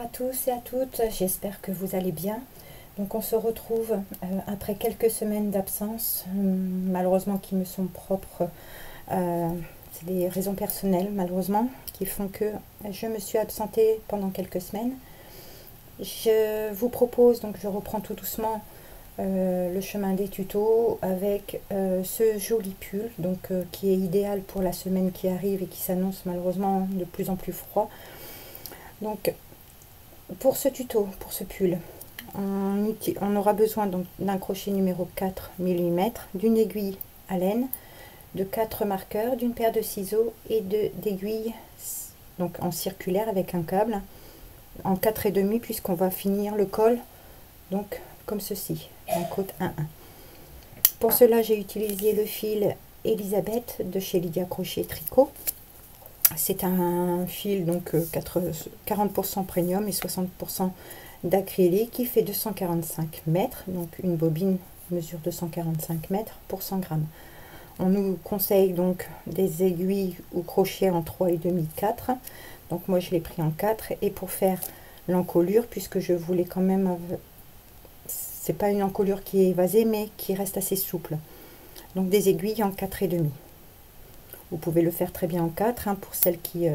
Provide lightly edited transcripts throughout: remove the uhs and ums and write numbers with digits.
à tous et à toutes, j'espère que vous allez bien. Donc on se retrouve après quelques semaines d'absence, malheureusement qui me sont propres. C'est des raisons personnelles malheureusement qui font que je me suis absentée pendant quelques semaines. Je vous propose, donc je reprends tout doucement le chemin des tutos avec ce joli pull donc, qui est idéal pour la semaine qui arrive et qui s'annonce malheureusement de plus en plus froid. Donc pour ce tuto, pour ce pull, on aura besoin d'un crochet numéro 4 mm, d'une aiguille à laine, de 4 marqueurs, d'une paire de ciseaux et d'aiguilles donc en circulaire avec un câble en 4,5 puisqu'on va finir le col donc comme ceci, en côte 1,1. Pour cela, j'ai utilisé le fil Elisabeth de chez Lydia Crochet Tricot. C'est un fil donc 40% premium et 60% d'acrylique qui fait 245 mètres. Donc une bobine mesure 245 mètres pour 100 grammes. On nous conseille donc des aiguilles ou crochets en 3,5, 4. Donc moi je l'ai pris en 4. Et pour faire l'encolure, puisque je voulais quand même, c'est pas une encolure qui est évasée mais qui reste assez souple. Donc des aiguilles en 4,5. Vous pouvez le faire très bien en 4 hein, pour celles qui...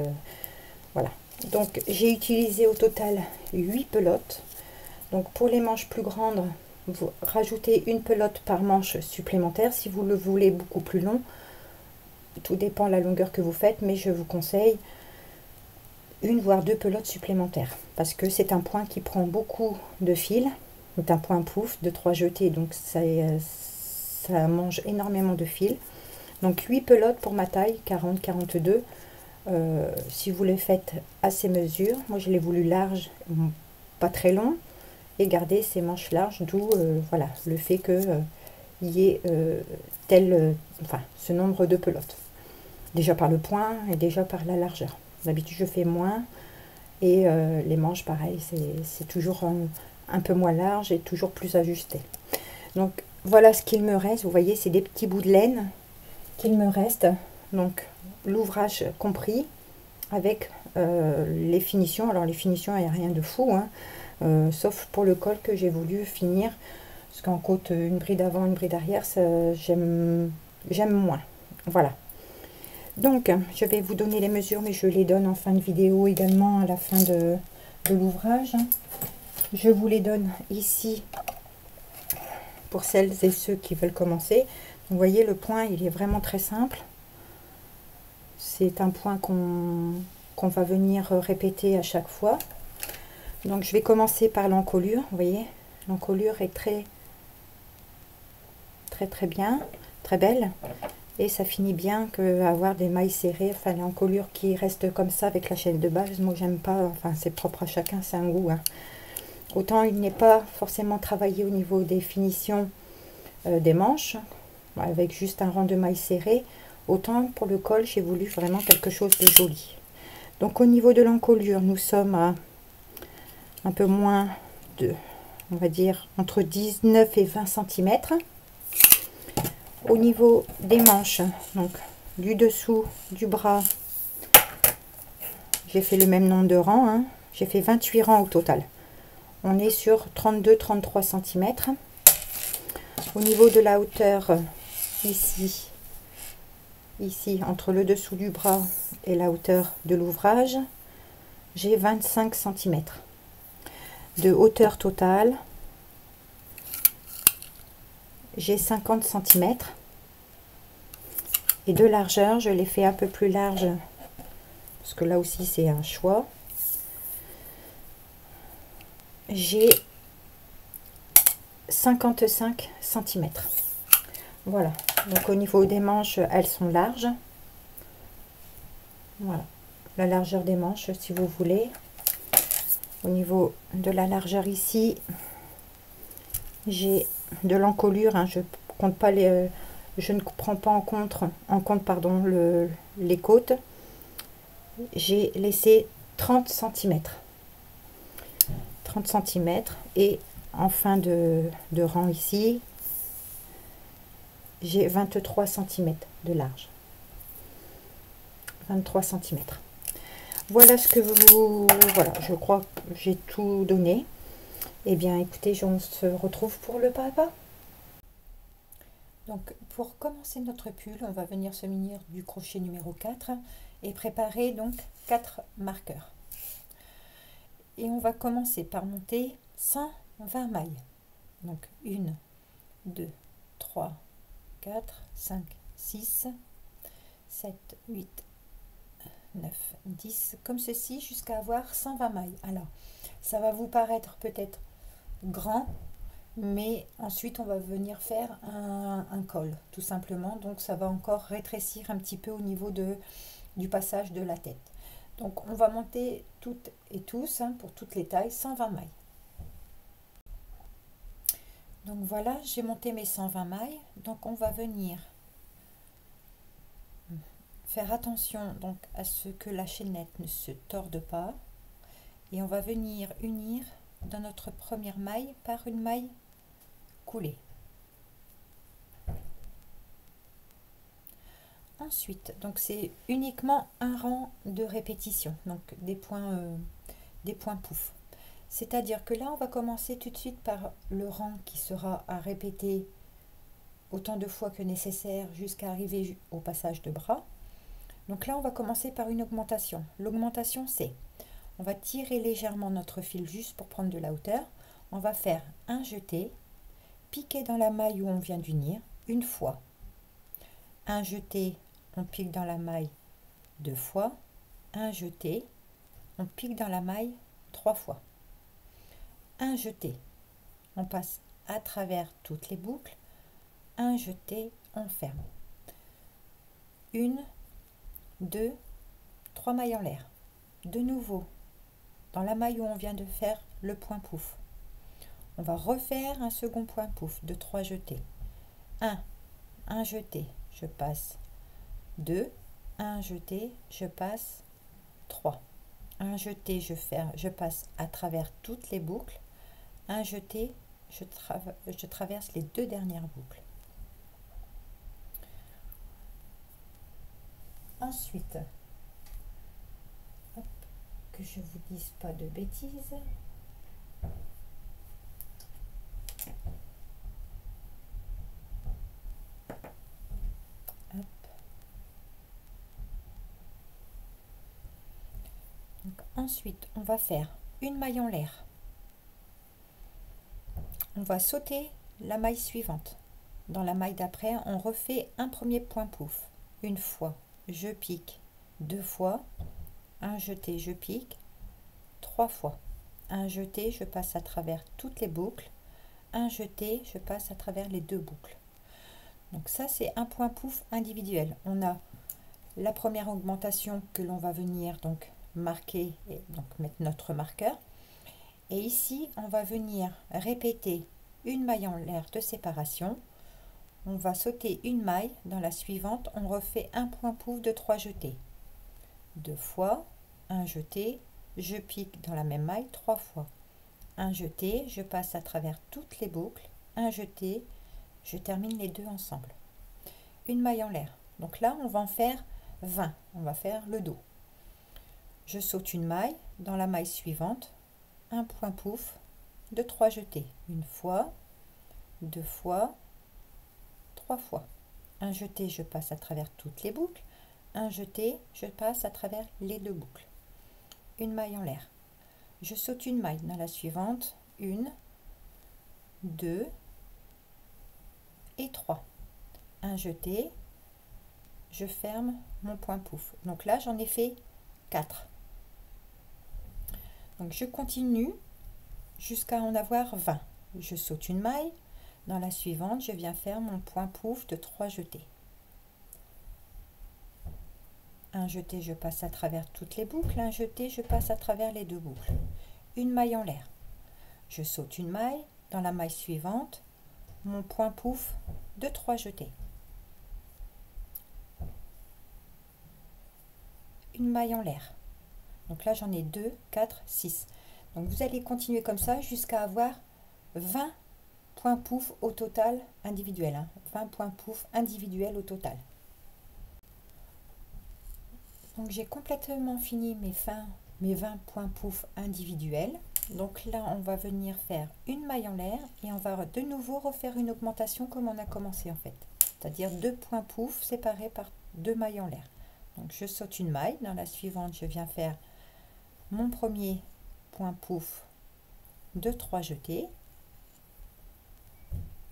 voilà. Donc j'ai utilisé au total 8 pelotes. Donc pour les manches plus grandes, vous rajoutez une pelote par manche supplémentaire. Si vous le voulez beaucoup plus long, tout dépend de la longueur que vous faites, mais je vous conseille une voire deux pelotes supplémentaires. Parce que c'est un point qui prend beaucoup de fil. C'est un point pouf de 3 jetés, donc ça mange énormément de fil. Donc 8 pelotes pour ma taille, 40-42. Si vous les faites à ces mesures, moi je l'ai voulu large, pas très long, et garder ces manches larges, d'où voilà, le fait que y ait ce nombre de pelotes. Déjà par le point et déjà par la largeur. D'habitude je fais moins, et les manches pareil, c'est toujours un peu moins large et toujours plus ajusté. Donc voilà ce qu'il me reste, vous voyez c'est des petits bouts de laine qu'il me reste, donc l'ouvrage compris avec les finitions. Alors les finitions, il n'y a rien de fou hein, sauf pour le col que j'ai voulu finir parce qu'en côte une bride avant une bride arrière, j'aime moins. Voilà, donc je vais vous donner les mesures, mais je les donne en fin de vidéo également à la fin de l'ouvrage. Je vous les donne ici pour celles et ceux qui veulent commencer. Vous voyez le point, il est vraiment très simple. C'est un point qu'on va venir répéter à chaque fois. Donc je vais commencer par l'encolure. Vous voyez, l'encolure est très bien, très belle. Et ça finit bien qu'avoir des mailles serrées, enfin l'encolure qui reste comme ça avec la chaîne de base. Moi j'aime pas, enfin c'est propre à chacun, c'est un goût. Hein. Autant il n'est pas forcément travaillé au niveau des finitions des manches, avec juste un rang de mailles serrées, autant pour le col j'ai voulu vraiment quelque chose de joli. Donc au niveau de l'encolure, nous sommes à un peu moins de, on va dire entre 19 et 20 cm. Au niveau des manches, donc du dessous du bras, j'ai fait le même nombre de rangs hein. J'ai fait 28 rangs au total. On est sur 32-33 cm. Au niveau de la hauteur, ici entre le dessous du bras et la hauteur de l'ouvrage, j'ai 25 cm de hauteur totale. J'ai 50 cm et de largeur, je l'ai fait un peu plus large parce que là aussi c'est un choix. J'ai 55 cm. Voilà, donc au niveau des manches, elles sont larges. Voilà, la largeur des manches si vous voulez. Au niveau de la largeur ici, j'ai de l'encolure, hein, je ne prends pas en compte pardon, les côtes. J'ai laissé 30 cm. 30 cm et en fin de rang ici, j'ai 23 cm de large. 23 cm. Voilà ce que vous... Voilà, je crois que j'ai tout donné. Eh bien, écoutez, on se retrouve pour le pas à pas. Donc, pour commencer notre pull, on va venir se munir du crochet numéro 4 et préparer donc 4 marqueurs. Et on va commencer par monter 120 mailles. Donc, 1, 2, 3, 4, 5, 6, 7, 8, 9, 10, comme ceci, jusqu'à avoir 120 mailles. Alors, ça va vous paraître peut-être grand, mais ensuite on va venir faire un col, tout simplement. Donc ça va encore rétrécir un petit peu au niveau du passage de la tête. Donc on va monter toutes et tous, pour toutes les tailles, 120 mailles. Donc voilà, j'ai monté mes 120 mailles. Donc on va venir faire attention donc à ce que la chaînette ne se torde pas, et on va venir unir dans notre première maille par une maille coulée. Ensuite, donc c'est uniquement un rang de répétition, donc des points pouf. C'est-à-dire que là, on va commencer tout de suite par le rang qui sera à répéter autant de fois que nécessaire jusqu'à arriver au passage de bras. Donc là, on va commencer par une augmentation. L'augmentation, c'est, on va tirer légèrement notre fil juste pour prendre de la hauteur. On va faire un jeté, piquer dans la maille où on vient d'unir une fois. Un jeté, on pique dans la maille 2 fois. Un jeté, on pique dans la maille 3 fois. Un jeté, on passe à travers toutes les boucles. Un jeté, on ferme. 1, 2, 3 mailles en l'air. De nouveau, dans la maille où on vient de faire le point pouf, on va refaire un second point pouf de 3 jetés. Un jeté, je passe 2, un jeté, je passe 3. Un jeté, je passe à travers toutes les boucles. Un jeté, je traverse les 2 dernières boucles. Ensuite, hop, que je vous dise pas de bêtises. Hop. Donc, ensuite, on va faire une maille en l'air. On va sauter la maille suivante. Dans la maille d'après, on refait un premier point pouf. Une fois, je pique. 2 fois, un jeté, je pique. 3 fois, un jeté, je passe à travers toutes les boucles. Un jeté, je passe à travers les 2 boucles. Donc ça, c'est un point pouf individuel. On a la première augmentation que l'on va venir donc marquer et donc mettre notre marqueur. Et ici, on va venir répéter une maille en l'air de séparation. On va sauter une maille. Dans la suivante, on refait un point pouf de 3 jetés. 2 fois, un jeté, je pique dans la même maille 3 fois. Un jeté, je passe à travers toutes les boucles. Un jeté, je termine les 2 ensemble. Une maille en l'air. Donc là, on va en faire 20. On va faire le dos. Je saute une maille. Dans la maille suivante, un point pouf de 3 jetés. Une fois, 2 fois, 3 fois. Un jeté, je passe à travers toutes les boucles. Un jeté, je passe à travers les 2 boucles. Une maille en l'air. Je saute une maille. Dans la suivante, 1, 2 et 3. Un jeté, je ferme mon point pouf. Donc là, j'en ai fait 4. Donc je continue jusqu'à en avoir 20. Je saute une maille. Dans la suivante, je viens faire mon point pouf de 3 jetés. Un jeté, je passe à travers toutes les boucles. Un jeté, je passe à travers les 2 boucles. Une maille en l'air. Je saute une maille. Dans la maille suivante, mon point pouf de 3 jetés. Une maille en l'air. Donc là, j'en ai 2, 4, 6. Donc vous allez continuer comme ça jusqu'à avoir 20 points pouf au total individuel. 20 points pouf individuels au total. Donc j'ai complètement fini mes 20 points pouf individuels. Donc là on va venir faire une maille en l'air et on va de nouveau refaire une augmentation comme on a commencé en fait, c'est-à-dire 2 points pouf séparés par 2 mailles en l'air. Donc je saute une maille, dans la suivante je viens faire mon premier point pouf de 3 jetés,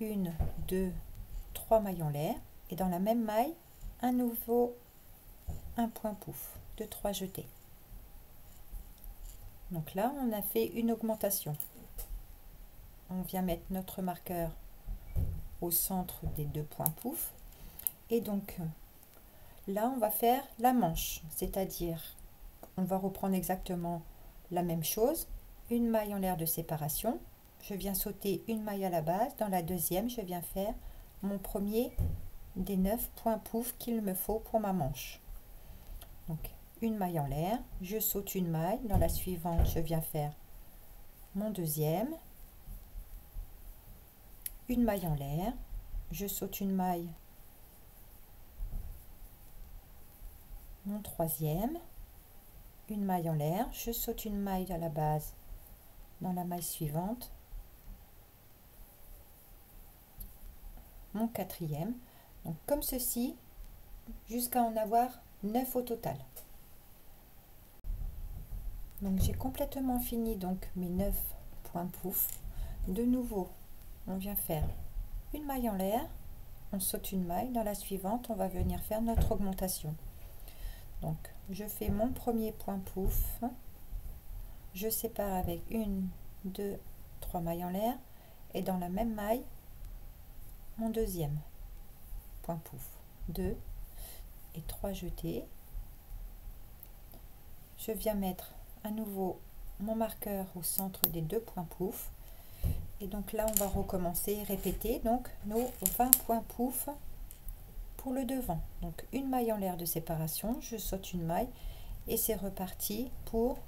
1, 2, 3 mailles en l'air, et dans la même maille un nouveau un point pouf de 3 jetés. Donc là on a fait une augmentation. On vient mettre notre marqueur au centre des 2 points pouf, et donc là on va faire la manche, c'est-à-dire on va reprendre exactement la même chose, une maille en l'air de séparation, je viens sauter une maille à la base, dans la deuxième je viens faire mon premier des 9 points pouf qu'il me faut pour ma manche. Donc une maille en l'air, je saute une maille, dans la suivante je viens faire mon deuxième, une maille en l'air, je saute une maille, mon troisième, une maille en l'air, je saute une maille à la base, dans la maille suivante, mon quatrième, donc comme ceci jusqu'à en avoir 9 au total. Donc j'ai complètement fini donc mes 9 points pouf. De nouveau on vient faire une maille en l'air, on saute une maille, dans la suivante on va venir faire notre augmentation. Donc je fais mon premier point pouf, je sépare avec 1, 2, 3 mailles en l'air, et dans la même maille mon deuxième point pouf, 2 et 3 jetés. Je viens mettre à nouveau mon marqueur au centre des 2 points pouf, et donc là on va recommencer, répéter donc nos 20 points pouf pour le devant. Donc une maille en l'air de séparation, je saute une maille et c'est reparti pour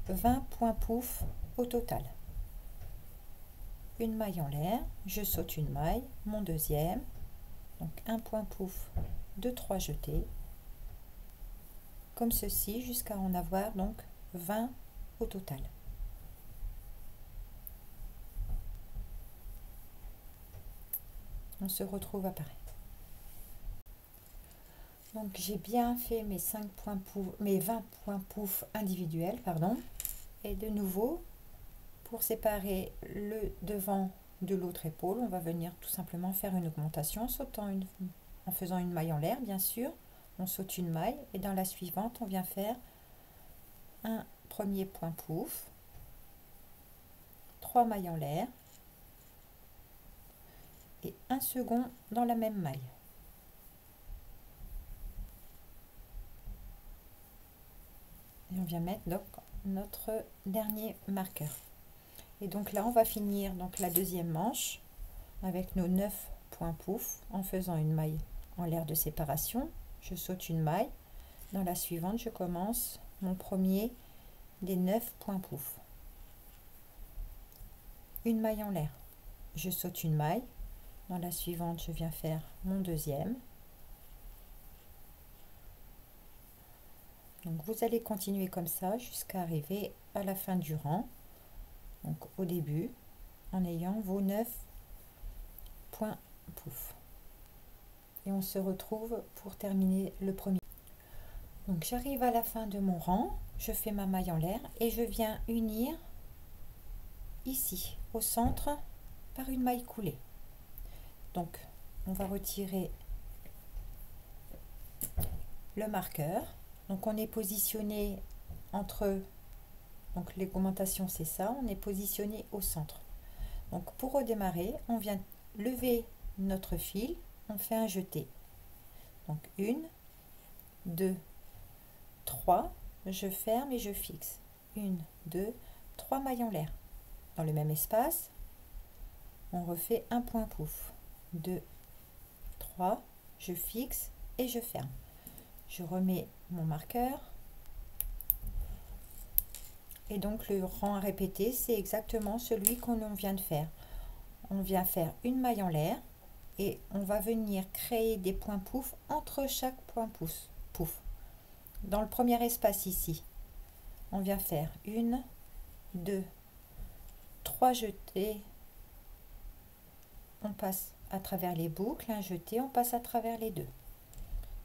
20 points pouf au total. Une maille en l'air, je saute une maille, mon deuxième, donc un point pouf de 3 jetés, comme ceci jusqu'à en avoir donc 20 au total. On se retrouve à pareil. Donc j'ai bien fait mes 5 points pouf, mes 20 points pouf individuels, pardon, et de nouveau pour séparer le devant de l'autre épaule, on va venir tout simplement faire une augmentation en faisant une maille en l'air, bien sûr. On saute une maille et dans la suivante on vient faire un premier point pouf, 3 mailles en l'air et un second dans la même maille. Et on vient mettre donc notre dernier marqueur. Et donc là on va finir donc la deuxième manche avec nos 9 points pouf en faisant une maille en l'air de séparation. Je saute une maille, dans la suivante je commence mon premier des 9 points pouf, une maille en l'air, je saute une maille, dans la suivante je viens faire mon deuxième. Donc vous allez continuer comme ça jusqu'à arriver à la fin du rang, donc au début en ayant vos 9 points pouf, et on se retrouve pour terminer le premier. Donc j'arrive à la fin de mon rang, je fais ma maille en l'air et je viens unir ici au centre par une maille coulée. Donc on va retirer le marqueur, donc on est positionné entre, donc l'augmentation c'est ça, on est positionné au centre. Donc pour redémarrer on vient lever notre fil, on fait un jeté, donc 1, 2, 3, je ferme et je fixe, 1, 2, 3 mailles en l'air, dans le même espace on refait un point pouf, 2, 3, je fixe et je ferme, je remets mon marqueur, et donc le rang à répéter c'est exactement celui qu'on vient de faire. On vient faire une maille en l'air et on va venir créer des points pouf entre chaque point pouf. dans le premier espace ici, on vient faire 1, 2, 3 jetés, on passe à travers les boucles, un jeté, on passe à travers les deux,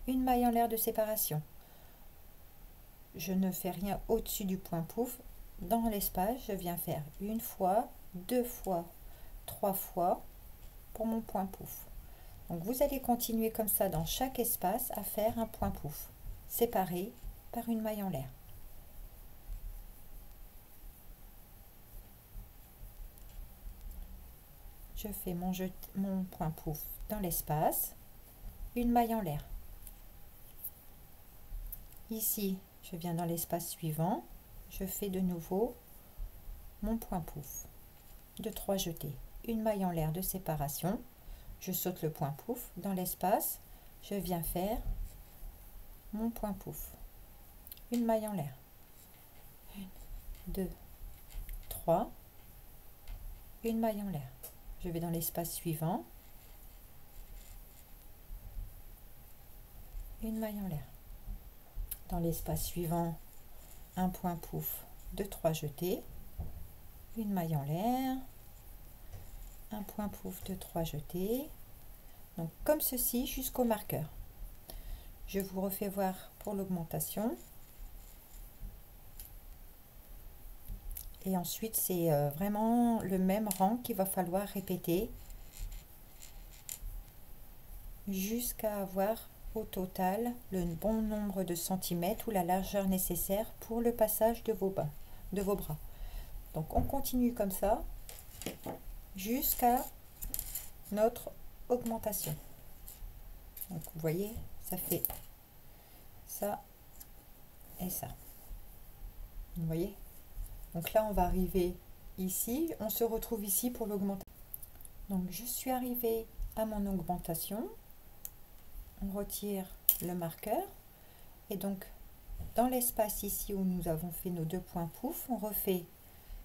une maille en l'air de séparation. Je ne fais rien au-dessus du point pouf. Dans l'espace, je viens faire une fois, 2 fois, 3 fois pour mon point pouf. Donc vous allez continuer comme ça dans chaque espace à faire un point pouf séparé par une maille en l'air. Je fais mon point pouf dans l'espace, une maille en l'air. Ici, je viens dans l'espace suivant, je fais de nouveau mon point pouf de 3 jetés, une maille en l'air de séparation, je saute le point pouf dans l'espace, je viens faire mon point pouf, une maille en l'air, 1, 2, 3, une maille en l'air. Je vais dans l'espace suivant, une maille en l'air. Dans l'espace suivant, un point pouf de 3 jetés, une maille en l'air, un point pouf de 3 jetés, donc comme ceci jusqu'au marqueur. Je vous refais voir pour l'augmentation. Et ensuite, c'est vraiment le même rang qu'il va falloir répéter jusqu'à avoir au total le bon nombre de centimètres ou la largeur nécessaire pour le passage de vos bras. Donc on continue comme ça jusqu'à notre augmentation. Donc vous voyez, ça fait ça et ça. Vous voyez? Donc là, on va arriver ici, on se retrouve ici pour l'augmentation. Donc je suis arrivée à mon augmentation, on retire le marqueur et donc dans l'espace ici où nous avons fait nos 2 points pouf, on refait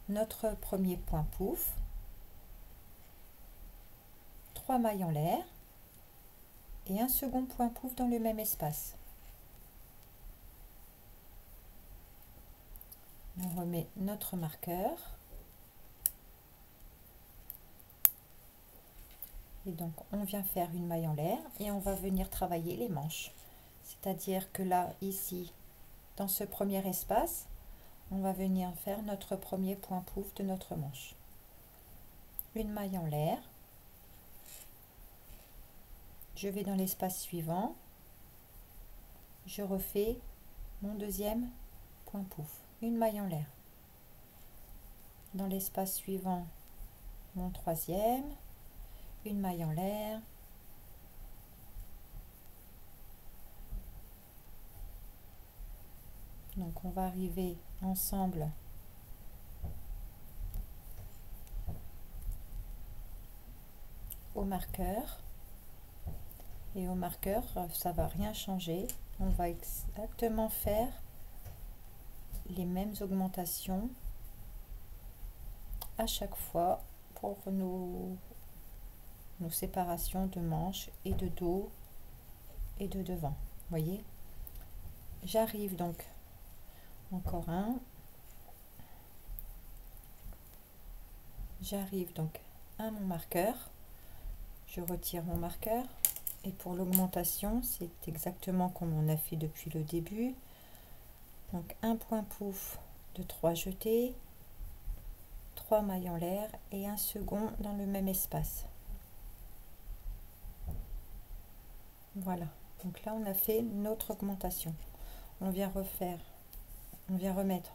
notre premier point pouf, 3 mailles en l'air et un second point pouf dans le même espace. On remet notre marqueur et donc on vient faire une maille en l'air et on va venir travailler les manches, c'est à dire que là ici dans ce premier espace on va venir faire notre premier point pouf de notre manche, une maille en l'air, je vais dans l'espace suivant, je refais mon deuxième point pouf, une maille en l'air, dans l'espace suivant mon troisième, une maille en l'air, donc on va arriver ensemble au marqueur et au marqueur ça va rien changer, on va exactement faire les mêmes augmentations à chaque fois pour nos séparations de manches et de dos et de devant. Voyez, j'arrive donc encore un, j'arrive donc à mon marqueur, je retire mon marqueur et pour l'augmentation c'est exactement comme on a fait depuis le début, donc un point pouf de 3 jetés, 3 mailles en l'air et un second dans le même espace. Voilà, donc là on a fait notre augmentation. On vient remettre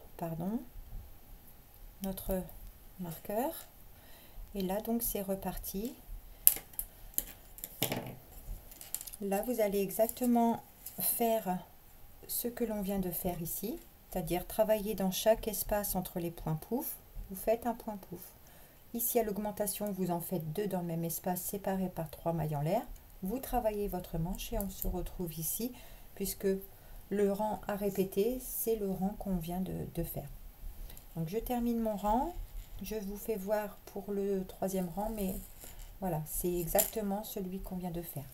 notre marqueur et là donc c'est reparti. Là vous allez exactement faire ce que l'on vient de faire ici, c'est-à-dire travailler dans chaque espace entre les points pouf, vous faites un point pouf. Ici à l'augmentation vous en faites 2 dans le même espace séparés par 3 mailles en l'air. Vous travaillez votre manche et on se retrouve ici puisque le rang à répéter c'est le rang qu'on vient de faire. Donc je termine mon rang, je vous fais voir pour le troisième rang, mais voilà, c'est exactement celui qu'on vient de faire.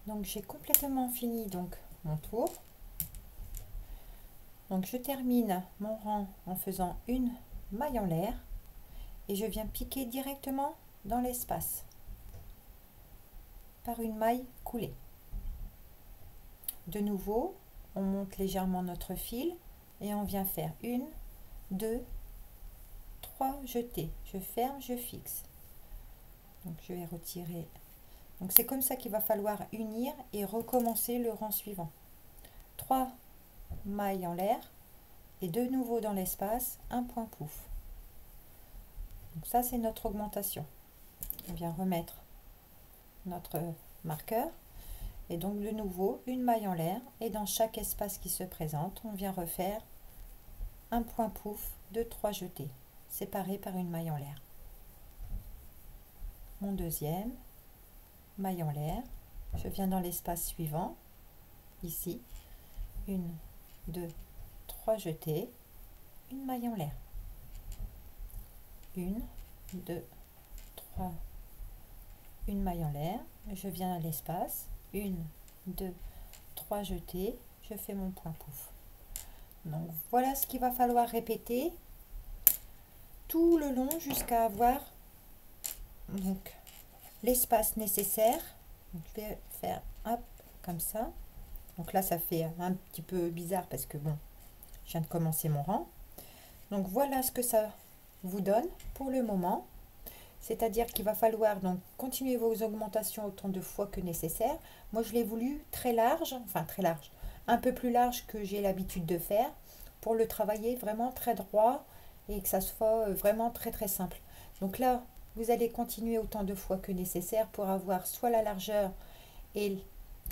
Donc j'ai complètement fini donc mon tour, Donc je termine mon rang en faisant une maille en l'air et je viens piquer directement dans l'espace par une maille coulée. De nouveau, on monte légèrement notre fil et on vient faire une, deux, trois jetés. Je ferme, je fixe. Donc je vais retirer. Donc c'est comme ça qu'il va falloir unir et recommencer le rang suivant. 3 mailles en l'air et de nouveau dans l'espace, un point pouf. Donc ça c'est notre augmentation. On vient remettre notre marqueur et donc de nouveau une maille en l'air et dans chaque espace qui se présente, on vient refaire un point pouf de 3 jetés séparés par une maille en l'air. Mon deuxième, maille en l'air, je viens dans l'espace suivant, ici, une, deux, trois jetés, une maille en l'air, une, deux, trois, une maille en l'air, je viens à l'espace, une, deux, trois jetés, je fais mon point pouf. Donc voilà ce qu'il va falloir répéter tout le long jusqu'à avoir donc l'espace nécessaire. Donc, je vais faire hop comme ça. Donc là ça fait un petit peu bizarre parce que bon, je viens de commencer mon rang. Donc voilà ce que ça vous donne pour le moment. C'est-à-dire qu'il va falloir donc continuer vos augmentations autant de fois que nécessaire. Moi je l'ai voulu très large, enfin très large, un peu plus large que j'ai l'habitude de faire pour le travailler vraiment très droit et que ça soit vraiment très simple. Donc là vous allez continuer autant de fois que nécessaire pour avoir soit la largeur et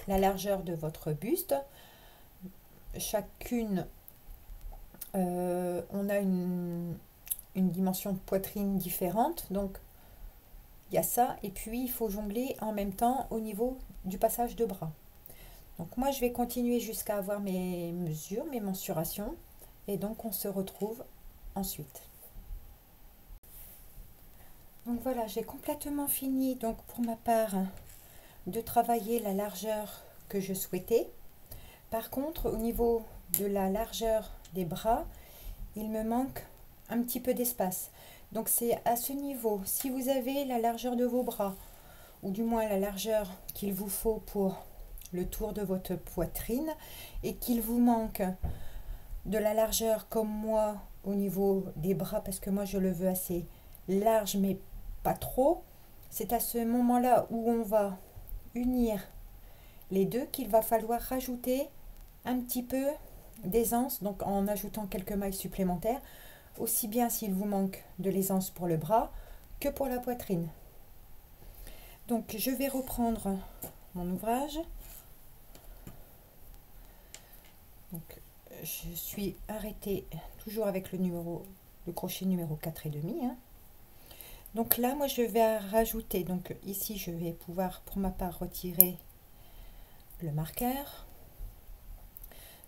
la largeur de votre buste. Chacune, on a une dimension de poitrine différente, donc il y a ça, et puis il faut jongler en même temps au niveau du passage de bras. Donc moi je vais continuer jusqu'à avoir mes mesures, mes mensurations, et donc on se retrouve ensuite. Donc voilà, j'ai complètement fini donc pour ma part de travailler la largeur que je souhaitais. Par contre, au niveau de la largeur des bras, il me manque un petit peu d'espace. Donc c'est à ce niveau, si vous avez la largeur de vos bras, ou du moins la largeur qu'il vous faut pour le tour de votre poitrine, et qu'il vous manque de la largeur comme moi au niveau des bras, parce que moi je le veux assez large mais pas trop, c'est à ce moment-là où on va unir les deux qu'il va falloir rajouter un petit peu d'aisance, donc en ajoutant quelques mailles supplémentaires, aussi bien s'il vous manque de l'aisance pour le bras que pour la poitrine. Donc je vais reprendre mon ouvrage. Donc je suis arrêtée toujours avec le crochet numéro 4,5 hein. Donc là moi je vais rajouter, donc ici je vais pouvoir pour ma part retirer le marqueur.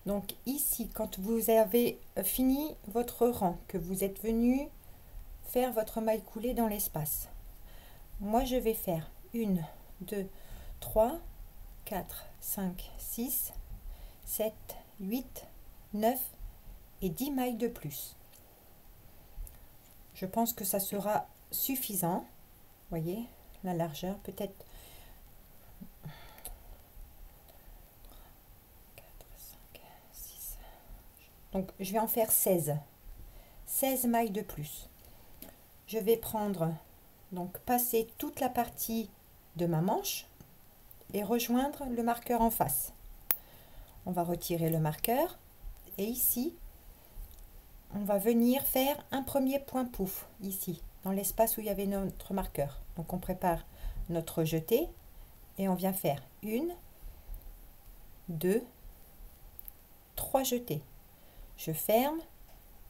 Donc ici, quand vous avez fini votre rang, que vous êtes venu faire votre maille coulée dans l'espace, moi je vais faire 1, 2, 3, 4, 5, 6, 7, 8, 9 et 10 mailles de plus. Je pense que ça sera suffisant. Voyez la largeur, peut-être. Donc je vais en faire 16 mailles de plus. Je vais prendre, donc passer toute la partie de ma manche et rejoindre le marqueur en face. On va retirer le marqueur et ici on va venir faire un premier point pouf ici dans l'espace où il y avait notre marqueur. Donc on prépare notre jeté et on vient faire 1, 2, 3 jetés. Je ferme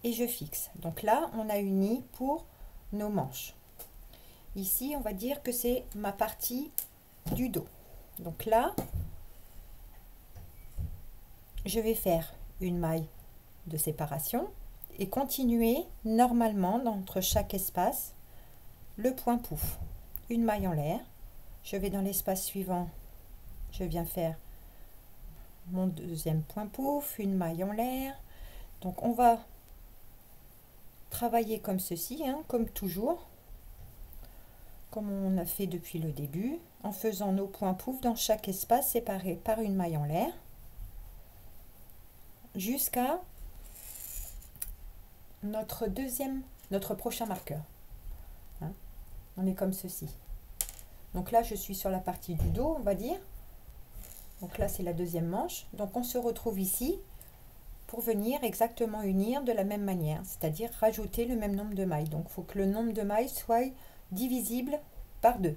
et je fixe. Donc là on a uni pour nos manches. Ici on va dire que c'est ma partie du dos. Donc là je vais faire une maille de séparation et continuer normalement entre chaque espace le point pouf. Une maille en l'air, je vais dans l'espace suivant, je viens faire mon deuxième point pouf, une maille en l'air, Donc on va travailler comme ceci, hein, comme toujours, comme on a fait depuis le début, en faisant nos points pouf dans chaque espace séparé par une maille en l'air, jusqu'à notre prochain marqueur. Hein. On est comme ceci. Donc là, je suis sur la partie du dos, on va dire. Donc là, c'est la deuxième manche. Donc on se retrouve ici pour venir exactement unir de la même manière, c'est-à-dire rajouter le même nombre de mailles. Donc il faut que le nombre de mailles soit divisible par 2,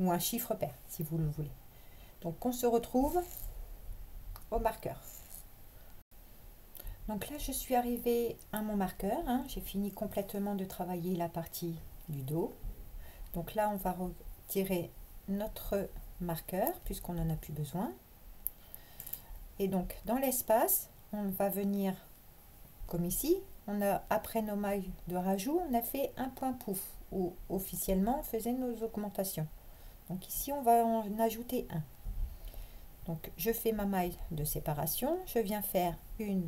ou un chiffre pair, si vous le voulez. Donc on se retrouve au marqueur. Donc là, je suis arrivée à mon marqueur, hein. J'ai fini complètement de travailler la partie du dos. Donc là, on va retirer notre marqueur, puisqu'on n'en a plus besoin. Et donc, dans l'espace, on va venir, comme ici, on a, après nos mailles de rajout, on a fait un point pouf, où officiellement, on faisait nos augmentations. Donc ici, on va en ajouter un. Donc, je fais ma maille de séparation, je viens faire 1,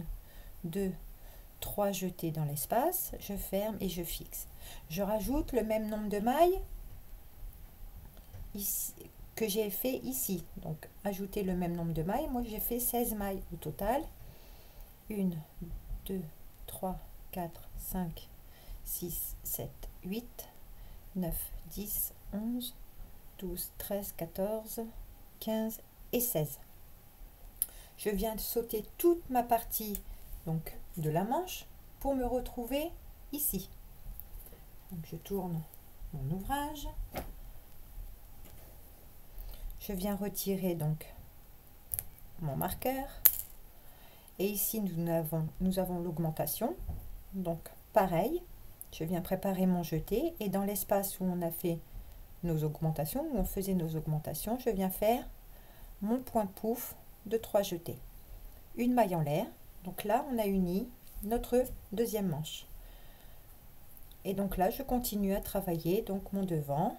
2, 3 jetés dans l'espace, je ferme et je fixe. Je rajoute le même nombre de mailles ici, que j'ai fait ici. Donc, ajouter le même nombre de mailles. Moi, j'ai fait 16 mailles au total. 1, 2, 3, 4, 5, 6, 7, 8, 9, 10, 11, 12, 13, 14, 15 et 16. Je viens de sauter toute ma partie donc de la manche pour me retrouver ici. Donc je tourne mon ouvrage. Je viens retirer donc mon marqueur. Et ici, nous avons l'augmentation. Donc, pareil, je viens préparer mon jeté. Et dans l'espace où on a fait nos augmentations, où on faisait nos augmentations, je viens faire mon point pouf de 3 jetés. Une maille en l'air. Donc là, on a uni notre deuxième manche. Et donc là, je continue à travailler donc mon devant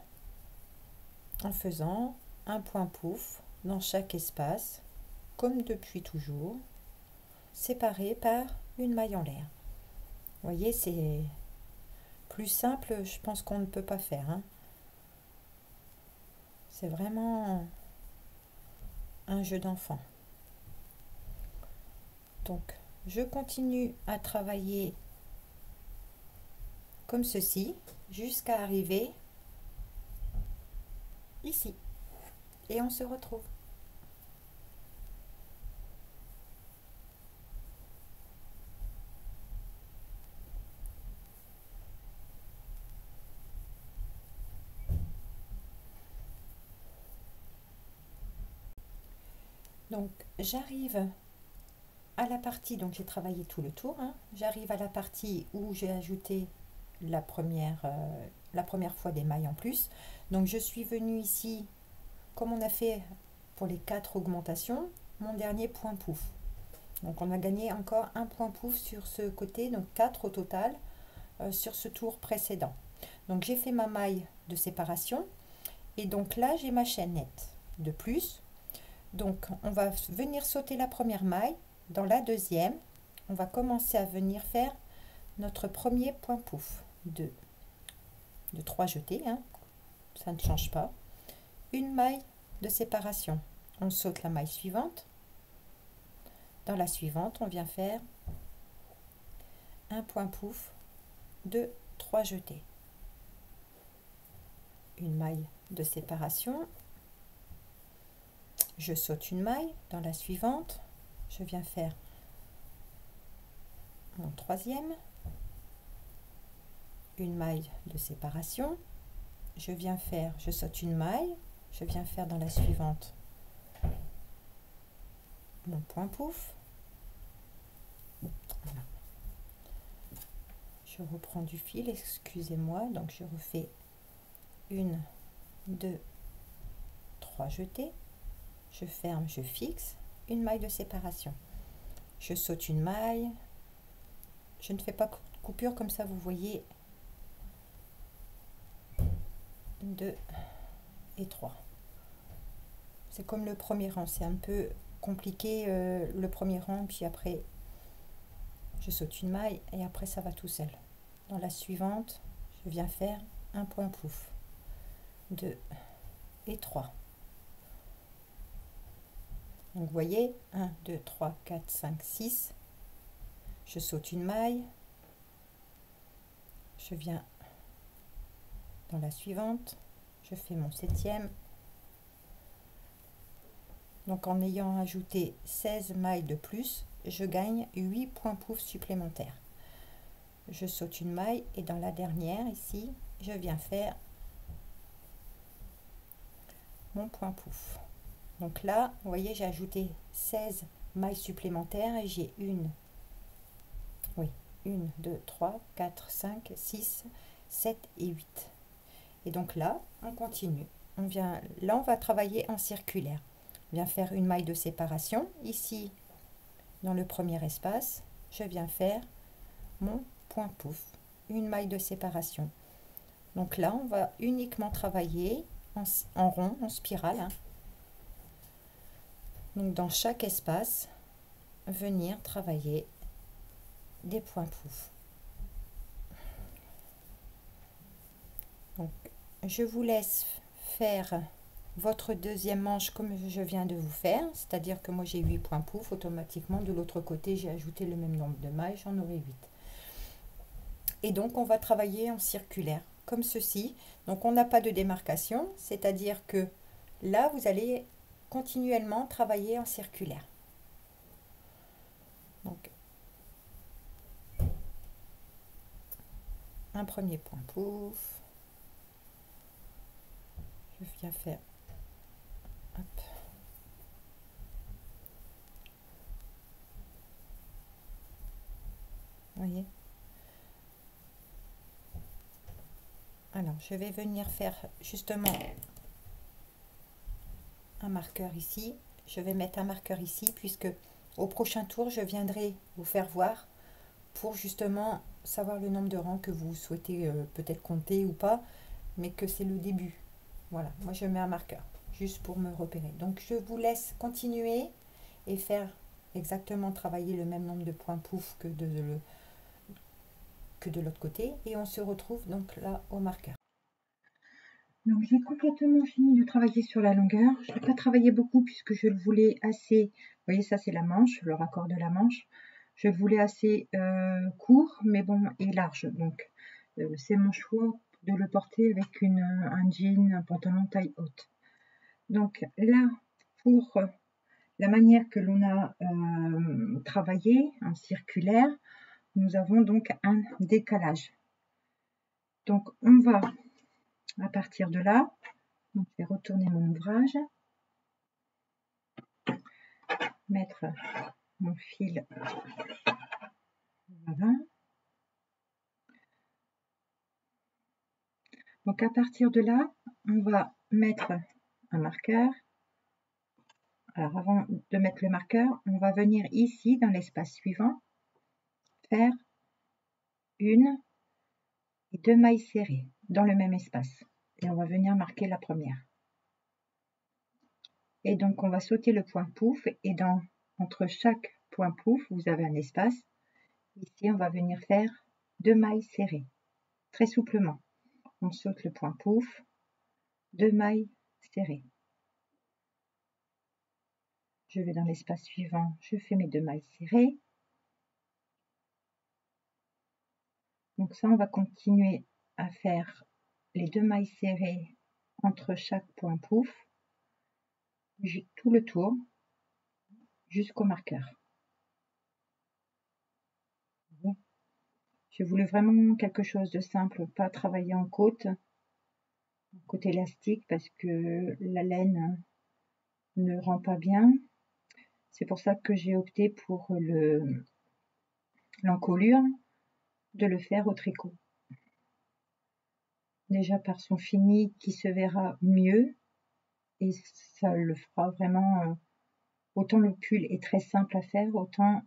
en faisant un point pouf dans chaque espace, comme depuis toujours, séparé par une maille en l'air. Vous voyez, c'est plus simple, je pense qu'on ne peut pas faire. Hein. C'est vraiment un jeu d'enfant. Donc, je continue à travailler comme ceci jusqu'à arriver ici. Et on se retrouve. Donc, j'arrive à la partie, donc j'ai travaillé tout le tour, hein, j'arrive à la partie où j'ai ajouté la première fois des mailles en plus. Donc, je suis venue ici, comme on a fait pour les 4 augmentations, mon dernier point pouf. Donc, on a gagné encore un point pouf sur ce côté, donc 4 au total sur ce tour précédent. Donc, j'ai fait ma maille de séparation et donc là, j'ai ma chaînette de plus. Donc, on va venir sauter la première maille. Dans la deuxième, on va commencer à venir faire notre premier point pouf de 3 jetés. Hein. Ça ne change pas. Une maille de séparation. On saute la maille suivante. Dans la suivante, on vient faire un point pouf de 3 jetés. Une maille de séparation. Je saute une maille. Dans la suivante, je viens faire mon troisième, une maille de séparation, je saute une maille, je viens faire dans la suivante mon point pouf. Voilà. Je reprends du fil, excusez-moi, donc je refais 1, 2, 3 jetés, je ferme, je fixe, une maille de séparation, je saute une maille, je ne fais pas coupure comme ça, vous voyez, 2 et 3. C'est comme le premier rang, c'est un peu compliqué le premier rang, puis après je saute une maille et après ça va tout seul. Dans la suivante, je viens faire un point pouf, 2 et 3. Donc vous voyez, 1, 2, 3, 4, 5, 6. Je saute une maille, je viens dans la suivante, je fais mon 7e. Donc en ayant ajouté 16 mailles de plus, je gagne 8 points pouf supplémentaires. Je saute une maille et dans la dernière ici, je viens faire mon point pouf. Donc là, vous voyez, j'ai ajouté 16 mailles supplémentaires et j'ai 1, 2, 3, 4, 5, 6, 7 et 8. Et donc là, on continue. Là, on va travailler en circulaire. On vient faire une maille de séparation. Ici, dans le premier espace, je viens faire mon point pouf, une maille de séparation. Donc là, on va uniquement travailler en rond, en spirale. Hein. Donc dans chaque espace, venir travailler des points pouf. Donc je vous laisse faire votre deuxième manche comme je viens de vous faire, c'est-à-dire que moi j'ai 8 points pouf, automatiquement de l'autre côté j'ai ajouté le même nombre de mailles, j'en aurai 8. Et donc on va travailler en circulaire comme ceci. Donc on n'a pas de démarcation, c'est-à-dire que là vous allez continuellement travailler en circulaire. Donc un premier point pouf, je viens faire, hop, voyez. Alors je vais venir faire justement un marqueur ici. Je vais mettre un marqueur ici puisque au prochain tour je viendrai vous faire voir pour justement savoir le nombre de rangs que vous souhaitez peut-être compter ou pas, mais que c'est le début. Voilà, moi je mets un marqueur juste pour me repérer. Donc je vous laisse continuer et faire exactement travailler le même nombre de points pouf que de l'autre côté, et on se retrouve donc là au marqueur. Donc j'ai complètement fini de travailler sur la longueur. Je n'ai pas travaillé beaucoup puisque je le voulais assez, vous voyez ça c'est la manche, le raccord de la manche. Je le voulais assez court mais bon et large. Donc c'est mon choix de le porter avec un jean, un pantalon taille haute. Donc là, pour la manière que l'on a travaillé en circulaire, nous avons donc un décalage. Donc on va à partir de là, donc je vais retourner mon ouvrage, mettre mon fil, voilà. Donc à partir de là, on va mettre un marqueur. Alors avant de mettre le marqueur, on va venir ici dans l'espace suivant, faire une et deux mailles serrées dans le même espace. Et on va venir marquer la première. Et donc on va sauter le point pouf et entre chaque point pouf, vous avez un espace. Ici, on va venir faire deux mailles serrées, très souplement. On saute le point pouf, deux mailles serrées. Je vais dans l'espace suivant, je fais mes deux mailles serrées. Donc ça, on va continuer à faire les deux mailles serrées entre chaque point pouf, tout le tour, jusqu'au marqueur. Je voulais vraiment quelque chose de simple, pas travailler en côte élastique, parce que la laine ne rend pas bien. C'est pour ça que j'ai opté pour l'encolure, de le faire au tricot. Déjà par son fini qui se verra mieux, et ça le fera vraiment, autant le pull est très simple à faire, autant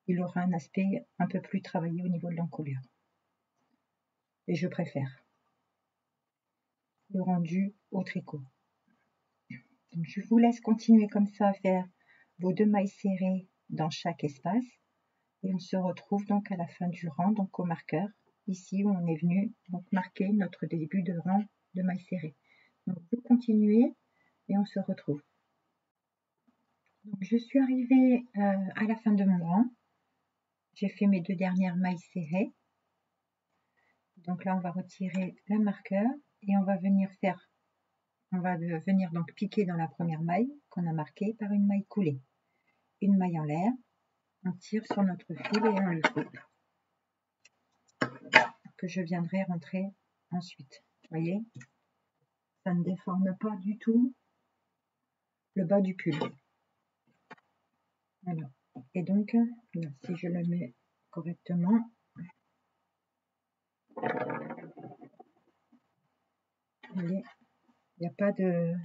il aura un aspect un peu plus travaillé au niveau de l'encolure. Et je préfère le rendu au tricot. Donc je vous laisse continuer comme ça à faire vos deux mailles serrées dans chaque espace. Et on se retrouve donc à la fin du rang, donc au marqueur, ici où on est venu donc marquer notre début de rang de mailles serrées. Donc vous continuez et on se retrouve. Donc je suis arrivée à la fin de mon rang. J'ai fait mes 2 dernières mailles serrées. Donc là on va retirer le marqueur et on va venir donc piquer dans la première maille qu'on a marquée par une maille coulée. Une maille en l'air, on tire sur notre fil et on le coupe, que je viendrai rentrer ensuite. Vous voyez, ça ne déforme pas du tout le bas du pull. Voilà. Et donc, là, si je le mets correctement, il n'y a pas de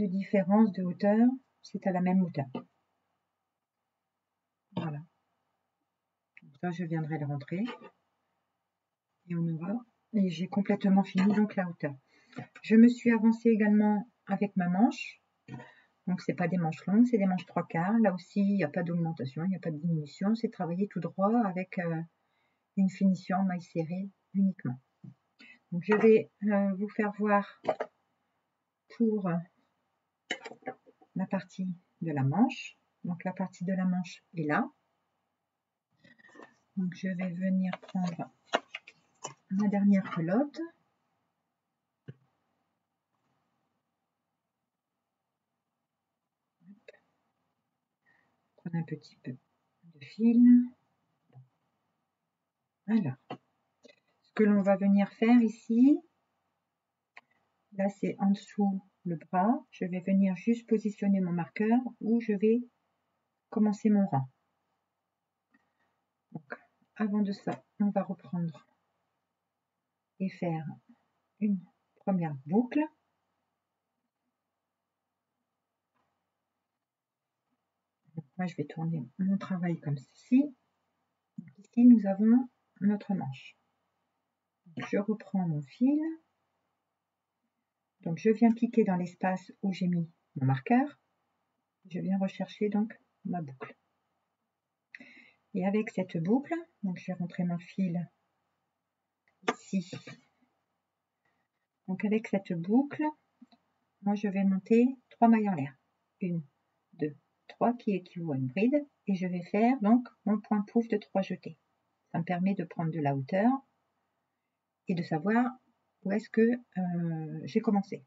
différence de hauteur, c'est à la même hauteur. Voilà. Ça, je viendrai le rentrer. Et on aura. Et j'ai complètement fini donc la hauteur. Je me suis avancée également avec ma manche. Donc c'est pas des manches longues, c'est des manches 3/4. Là aussi, il n'y a pas d'augmentation, il n'y a pas de diminution. C'est travailler tout droit avec une finition en maille serrée uniquement. Donc je vais vous faire voir pour la partie de la manche. Donc la partie de la manche est là. Donc je vais venir prendre ma dernière pelote. Prendre un petit peu de fil. Alors, ce que l'on va venir faire ici, là c'est en dessous le bras, je vais venir juste positionner mon marqueur où je vais commencer mon rang. Donc, avant de ça, on va reprendre et faire une première boucle. Donc, moi, je vais tourner mon travail comme ceci. Donc, ici, nous avons notre manche. Donc, je reprends mon fil. Donc, je viens piquer dans l'espace où j'ai mis mon marqueur. Je viens rechercher donc ma boucle. Et avec cette boucle, donc je vais rentrer mon fil ici. Donc avec cette boucle, moi je vais monter 3 mailles en l'air. 1, 2, 3 qui équivaut à une bride. Et je vais faire donc mon point pouf de 3 jetés. Ça me permet de prendre de la hauteur et de savoir où est-ce que j'ai commencé.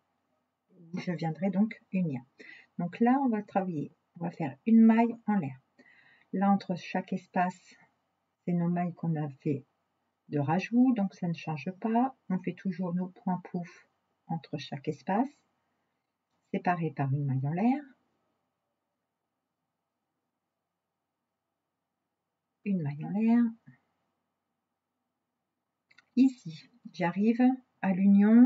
Je viendrai donc unir. Donc là, on va travailler. On va faire une maille en l'air. Là, entre chaque espace, c'est nos mailles qu'on a fait de rajout, donc ça ne change pas. On fait toujours nos points pouf entre chaque espace, séparés par une maille en l'air. Une maille en l'air. Ici, j'arrive à l'union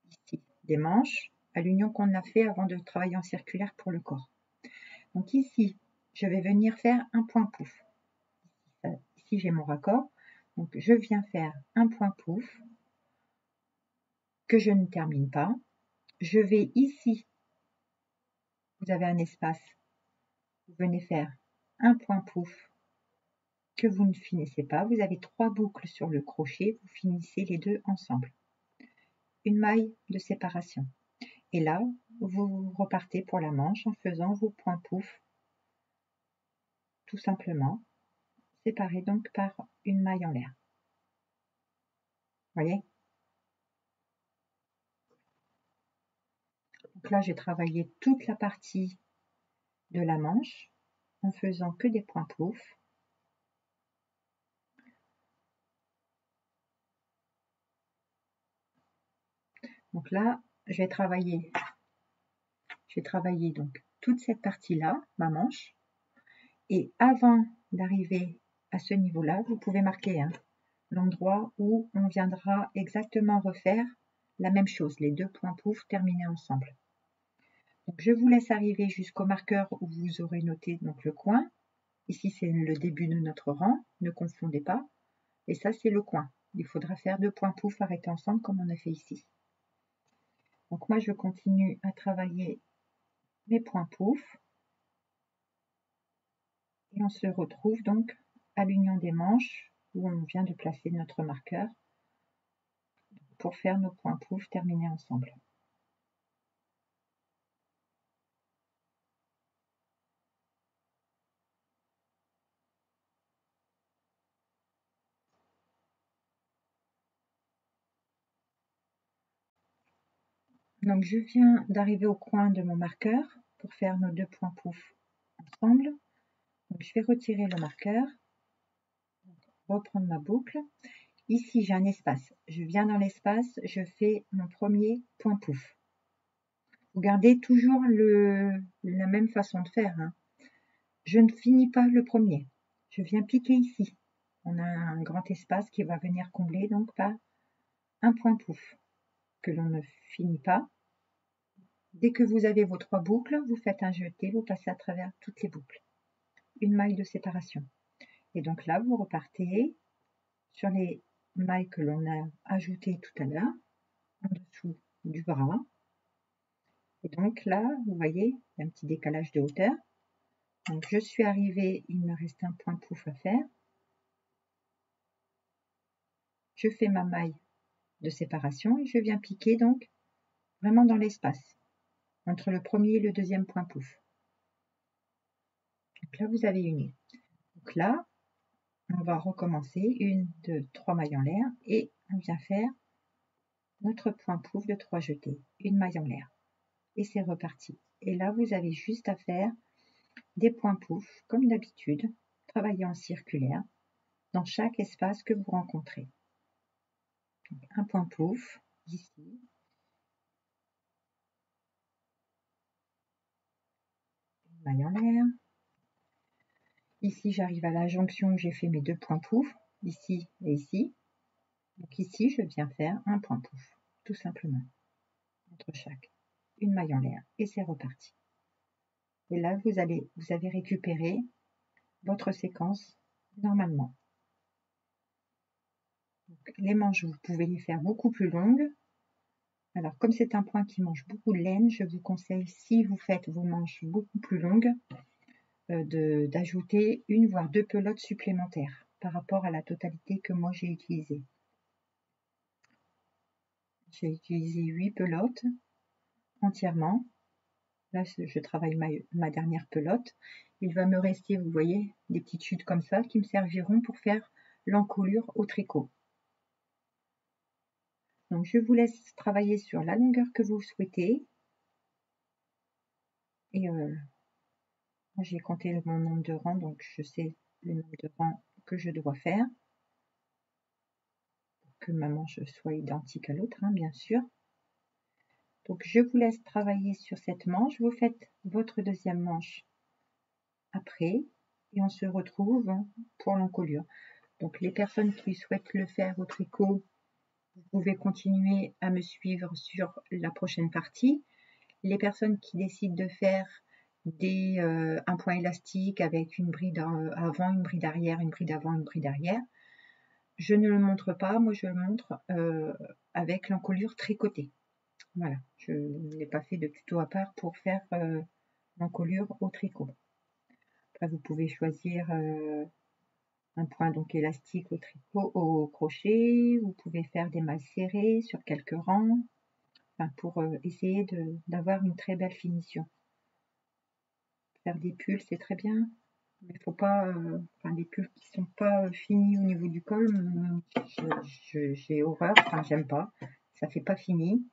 ici des manches, à l'union qu'on a fait avant de travailler en circulaire pour le corps. Donc ici, je vais venir faire un point pouf. Ici, j'ai mon raccord. Donc je viens faire un point pouf que je ne termine pas. Je vais ici, vous avez un espace, vous venez faire un point pouf que vous ne finissez pas. Vous avez 3 boucles sur le crochet, vous finissez les deux ensemble. Une maille de séparation. Et là, vous repartez pour la manche en faisant vos points pouf, tout simplement, séparés donc par une maille en l'air. Voyez? Donc là, j'ai travaillé toute la partie de la manche en faisant que des points pouf. Donc là, j'ai travaillé donc toute cette partie-là, ma manche. Et avant d'arriver à ce niveau-là, vous pouvez marquer l'endroit où on viendra exactement refaire la même chose, les 2 points pouf terminés ensemble. Donc je vous laisse arriver jusqu'au marqueur où vous aurez noté donc le coin. Ici c'est le début de notre rang, ne confondez pas. Et ça c'est le coin. Il faudra faire 2 points pouf arrêtés ensemble comme on a fait ici. Donc moi je continue à travailler mes points pouf. Et on se retrouve donc à l'union des manches où on vient de placer notre marqueur pour faire nos points pouf terminés ensemble. Donc je viens d'arriver au coin de mon marqueur pour faire nos 2 points pouf ensemble. Donc je vais retirer le marqueur, reprendre ma boucle. Ici j'ai un espace, je viens dans l'espace, je fais mon premier point pouf. Vous gardez toujours la même façon de faire, hein. Je ne finis pas le premier, je viens piquer ici. On a un grand espace qui va venir combler donc par un point pouf que l'on ne finit pas. Dès que vous avez vos 3 boucles, vous faites un jeté, vous passez à travers toutes les boucles. Une maille de séparation. Et donc là, vous repartez sur les mailles que l'on a ajoutées tout à l'heure, en dessous du bras. Et donc là, vous voyez, il y a un petit décalage de hauteur. Donc je suis arrivée, il me reste un point pouf à faire. Je fais ma maille de séparation et je viens piquer donc vraiment dans l'espace, entre le premier et le deuxième point pouf. Donc là, vous avez uni. Donc là, on va recommencer, 1, 2, 3 mailles en l'air et on vient faire notre point pouf de 3 jetés, une maille en l'air. Et c'est reparti. Et là, vous avez juste à faire des points pouf, comme d'habitude, travailler en circulaire dans chaque espace que vous rencontrez. Donc, un point pouf, ici. Une maille en l'air. Ici, j'arrive à la jonction où j'ai fait mes 2 points pouf, ici et ici. Donc ici, je viens faire un point pouf, tout simplement, entre chaque. Une maille en l'air et c'est reparti. Et là, vous avez récupéré votre séquence normalement. Donc, les manches, vous pouvez les faire beaucoup plus longues. Alors, comme c'est un point qui mange beaucoup de laine, je vous conseille, si vous faites vos manches beaucoup plus longues, d'ajouter 1 voire 2 pelotes supplémentaires par rapport à la totalité que moi j'ai utilisée. J'ai utilisé 8 pelotes entièrement. Là, je travaille ma dernière pelote. Il va me rester, vous voyez, des petites chutes comme ça qui me serviront pour faire l'encolure au tricot. Donc, je vous laisse travailler sur la longueur que vous souhaitez. Et j'ai compté mon nombre de rangs, donc je sais le nombre de rangs que je dois faire. Pour que ma manche soit identique à l'autre, hein, bien sûr. Donc, je vous laisse travailler sur cette manche. Vous faites votre deuxième manche après. Et on se retrouve pour l'encolure. Donc, les personnes qui souhaitent le faire au tricot, vous pouvez continuer à me suivre sur la prochaine partie. Les personnes qui décident de faire un point élastique avec une bride avant, une bride arrière, une bride avant, une bride arrière, je ne le montre pas, moi je le montre avec l'encolure tricotée. Voilà, je n'ai pas fait de tuto à part pour faire l'encolure au tricot. Après, vous pouvez choisir un point donc élastique au tricot, au crochet. Vous pouvez faire des mailles serrées sur quelques rangs, enfin, pour essayer d'avoir une très belle finition. Faire des pulls, c'est très bien, mais faut pas, enfin, des pulls qui sont pas finis au niveau du col, j'ai horreur, enfin j'aime pas, ça fait pas fini.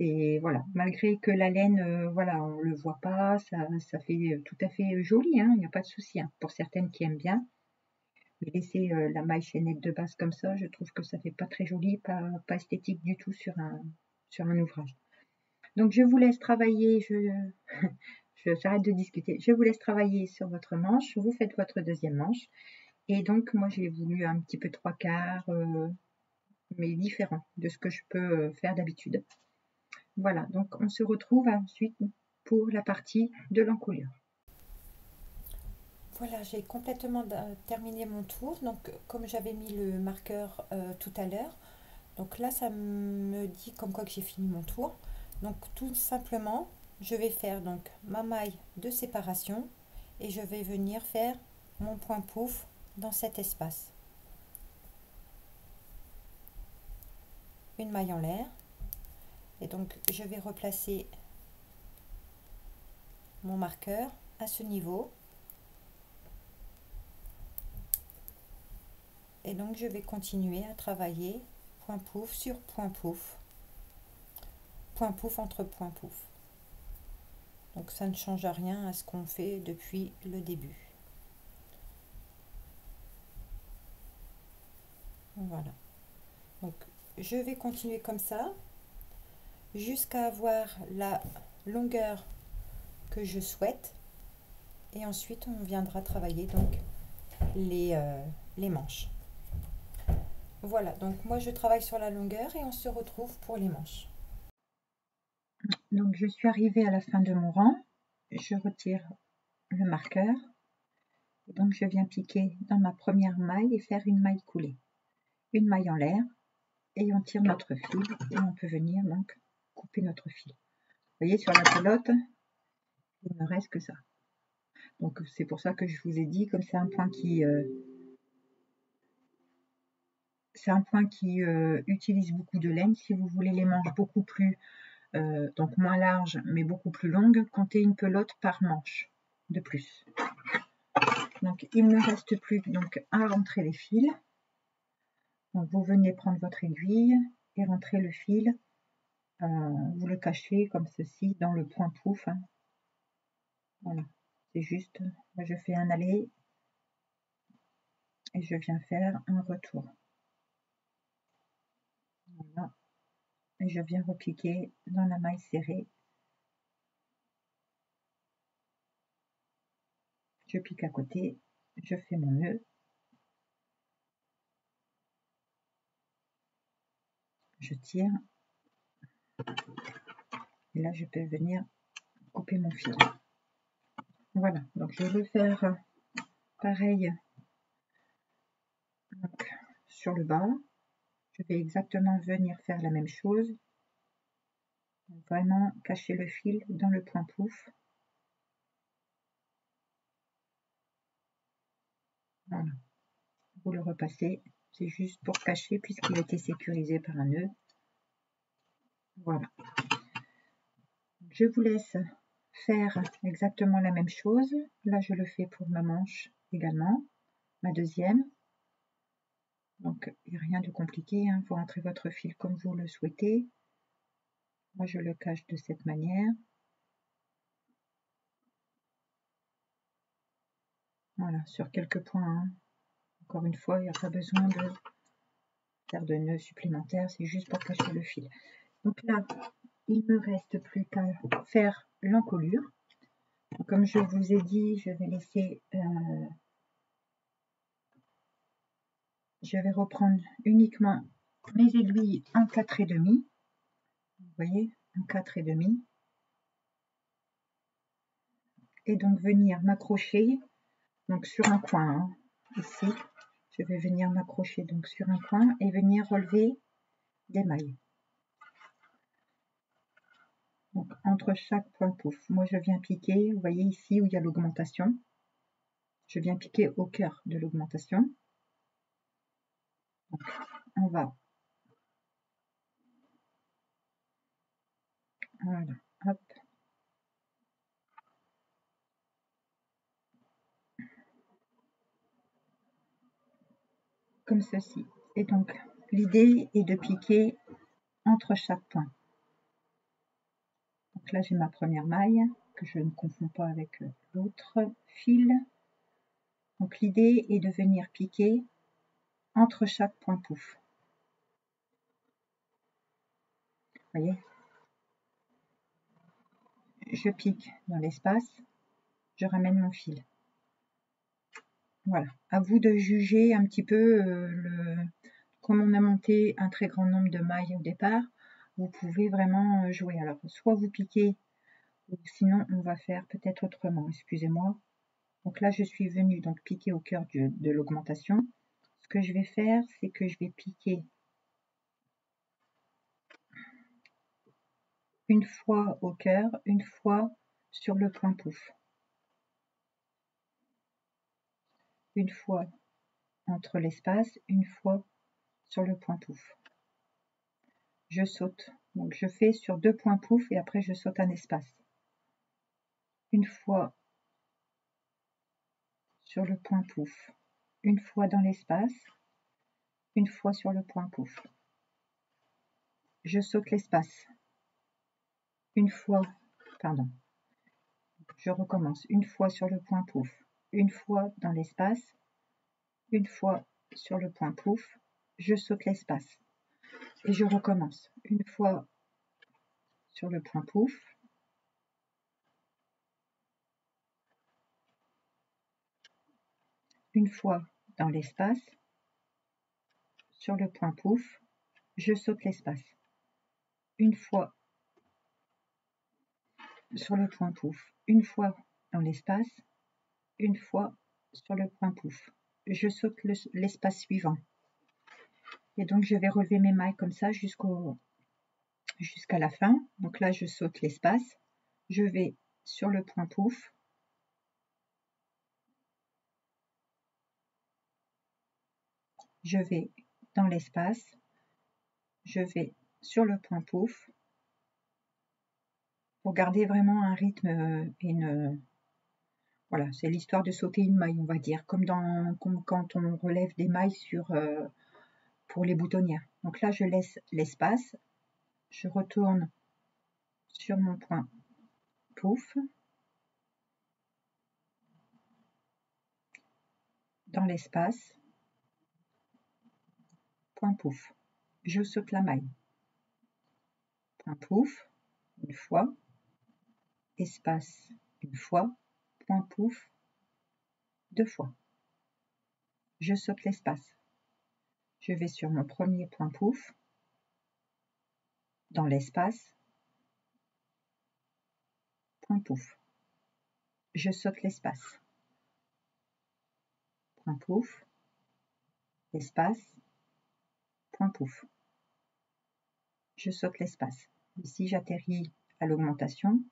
Et voilà, malgré que la laine, voilà, on le voit pas, ça fait tout à fait joli, hein, il n'y a pas de souci, hein, pour certaines qui aiment bien. Mais laisser la maille chaînette de base comme ça, je trouve que ça fait pas très joli, pas esthétique du tout sur un ouvrage. Donc je vous laisse travailler, j'arrête de discuter, je vous laisse travailler sur votre manche, vous faites votre deuxième manche. Et donc moi j'ai voulu un petit peu 3/4, mais différent de ce que je peux faire d'habitude. Voilà, donc on se retrouve ensuite pour la partie de l'encolure. Voilà, j'ai complètement terminé mon tour. Donc, comme j'avais mis le marqueur tout à l'heure, donc là, ça me dit comme quoi que j'ai fini mon tour. Donc, tout simplement, je vais faire donc ma maille de séparation et je vais venir faire mon point pouf dans cet espace. Une maille en l'air, et donc je vais replacer mon marqueur à ce niveau, et donc je vais continuer à travailler point pouf sur point pouf entre point pouf. Donc ça ne change rien à ce qu'on fait depuis le début. Voilà, donc je vais continuer comme ça jusqu'à avoir la longueur que je souhaite, et ensuite on viendra travailler donc les manches. Voilà, donc moi je travaille sur la longueur et on se retrouve pour les manches. Donc je suis arrivée à la fin de mon rang, je retire le marqueur, et donc je viens piquer dans ma première maille et faire une maille coulée, une maille en l'air, et on tire notre fil et on peut venir donc couper notre fil. Vous voyez, sur la pelote, il ne reste que ça. Donc c'est pour ça que je vous ai dit, comme c'est un point qui utilise beaucoup de laine, si vous voulez les manches beaucoup plus donc moins larges mais beaucoup plus longues, comptez une pelote par manche de plus. Donc il ne reste plus donc à rentrer les fils. Donc vous venez prendre votre aiguille et rentrer le fil, vous le cachez comme ceci dans le point pouf, hein. Voilà, c'est juste, je fais un aller et je viens faire un retour. Voilà, et je viens repiquer dans la maille serrée. Je pique à côté, je fais mon nœud, je tire, et là je peux venir couper mon fil. Voilà, donc je vais faire pareil donc, sur le bas. Je vais exactement venir faire la même chose. Vraiment cacher le fil dans le point pouf. Voilà. Vous le repassez, c'est juste pour cacher puisqu'il a été sécurisé par un nœud. Voilà. Je vous laisse faire exactement la même chose. Là, je le fais pour ma manche également, ma deuxième. Donc, il n'y a rien de compliqué, hein. Vous rentrez votre fil comme vous le souhaitez. Moi, je le cache de cette manière. Voilà, sur quelques points, hein. Encore une fois, il n'y a pas besoin de faire de nœuds supplémentaires, c'est juste pour cacher le fil. Donc là, il ne me reste plus qu'à faire l'encolure. Comme je vous ai dit, je vais laisser, je vais reprendre uniquement mes aiguilles en 4,5. Vous voyez, en 4,5. Et donc venir m'accrocher donc sur un coin, hein, ici. Je vais venir m'accrocher donc sur un coin et venir relever des mailles. Donc, entre chaque point pouf, moi je viens piquer, vous voyez ici où il y a l'augmentation, je viens piquer au cœur de l'augmentation. On va, voilà, hop, comme ceci. Et donc l'idée est de piquer entre chaque point. Donc là j'ai ma première maille que je ne confonds pas avec l'autre fil. Donc l'idée est de venir piquer entre chaque point pouf. Vous voyez, je pique dans l'espace, je ramène mon fil. Voilà, à vous de juger un petit peu comme on a monté un très grand nombre de mailles au départ, vous pouvez vraiment jouer. Alors soit vous piquez, ou sinon on va faire peut-être autrement, excusez-moi. Donc là je suis venue donc piquer au cœur de l'augmentation. Ce que je vais faire, c'est que je vais piquer une fois au cœur, une fois sur le point pouf. une fois entre l'espace, une fois sur le point pouf. Je saute, donc je fais sur 2 points pouf et après je saute un espace. Une fois sur le point pouf, une fois dans l'espace, une fois sur le point pouf. Je saute l'espace. Une fois, pardon, je recommence. Une fois sur le point pouf, une fois dans l'espace, une fois sur le point pouf, je saute l'espace. Et je recommence. Une fois sur le point pouf, une fois dans l'espace, sur le point pouf, je saute l'espace. Une fois sur le point pouf, une fois dans l'espace, une fois sur le point pouf. Je saute l'espace suivant. Et donc je vais relever mes mailles comme ça jusqu'à la fin. Donc là je saute l'espace, je vais sur le point pouf, je vais dans l'espace, je vais sur le point pouf, pour garder vraiment un rythme et voilà, c'est l'histoire de sauter une maille, on va dire, comme quand on relève des mailles pour les boutonnières. Donc là je laisse l'espace, je retourne sur mon point pouf, dans l'espace, point pouf, je saute la maille, point pouf, une fois, espace, une fois, point pouf, 2 fois. Je saute l'espace. Je vais sur mon premier point pouf, dans l'espace, point pouf. Je saute l'espace. Point pouf, espace, point pouf. Je saute l'espace. Ici, j'atterris à l'augmentation.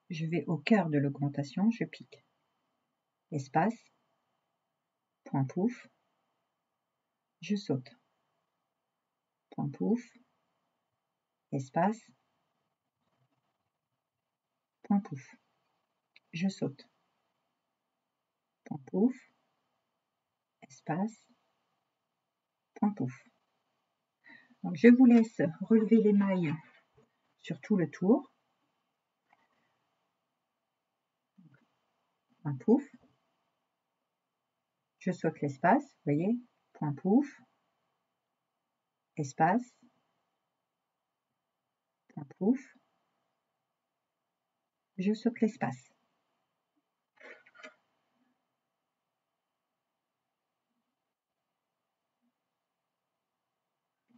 Je vais au cœur de l'augmentation, je pique. Espace, point pouf, je saute. Point pouf, espace, point pouf, je saute. Point pouf, espace, point pouf. Donc je vous laisse relever les mailles sur tout le tour. Point pouf, je saute l'espace, vous voyez, point pouf, espace, point pouf, je saute l'espace.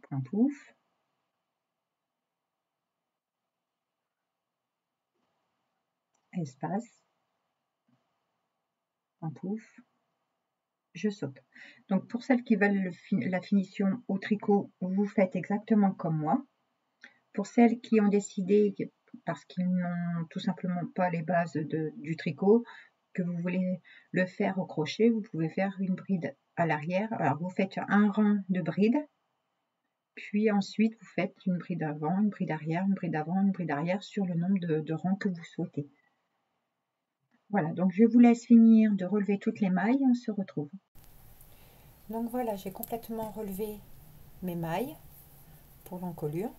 Point pouf, espace, point pouf, je saute. Donc pour celles qui veulent la finition au tricot, vous faites exactement comme moi. Pour celles qui ont décidé, parce qu'ils n'ont tout simplement pas les bases du tricot, que vous voulez le faire au crochet, vous pouvez faire une bride à l'arrière. Alors vous faites un rang de bride, puis ensuite vous faites une bride avant, une bride arrière, une bride avant, une bride arrière sur le nombre de rangs que vous souhaitez. Voilà, donc je vous laisse finir de relever toutes les mailles et on se retrouve. Donc voilà, j'ai complètement relevé mes mailles pour l'encolure.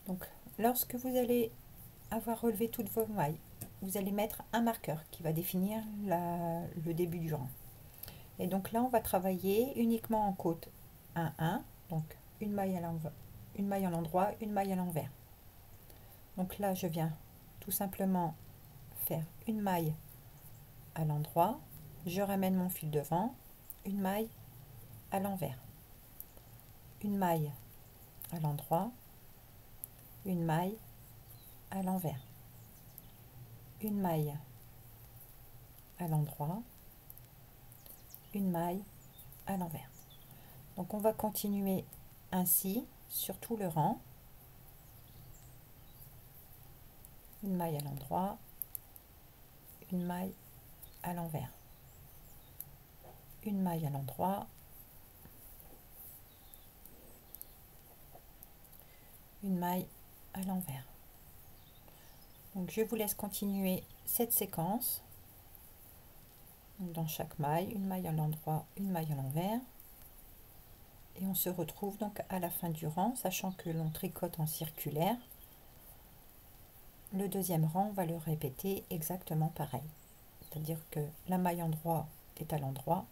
Donc lorsque vous allez avoir relevé toutes vos mailles, vous allez mettre un marqueur qui va définir le début du rang. Et donc là, on va travailler uniquement en côte 1-1, donc une maille à l'endroit, une maille à l'envers. Donc là, je viens tout simplement faire une maille à l'endroit, je ramène mon fil devant, une maille à l'envers, une maille à l'endroit, une maille à l'envers, une maille à l'endroit, une maille à l'envers. Donc on va continuer ainsi sur tout le rang. Une maille à l'endroit, une maille à l'envers, une maille à l'endroit, une maille à l'envers. Donc je vous laisse continuer cette séquence. Dans chaque maille, une maille à l'endroit, une maille à l'envers. Et on se retrouve donc à la fin du rang, sachant que l'on tricote en circulaire. Le deuxième rang, on va le répéter exactement pareil. C'est-à-dire que la maille endroit est à l'endroit,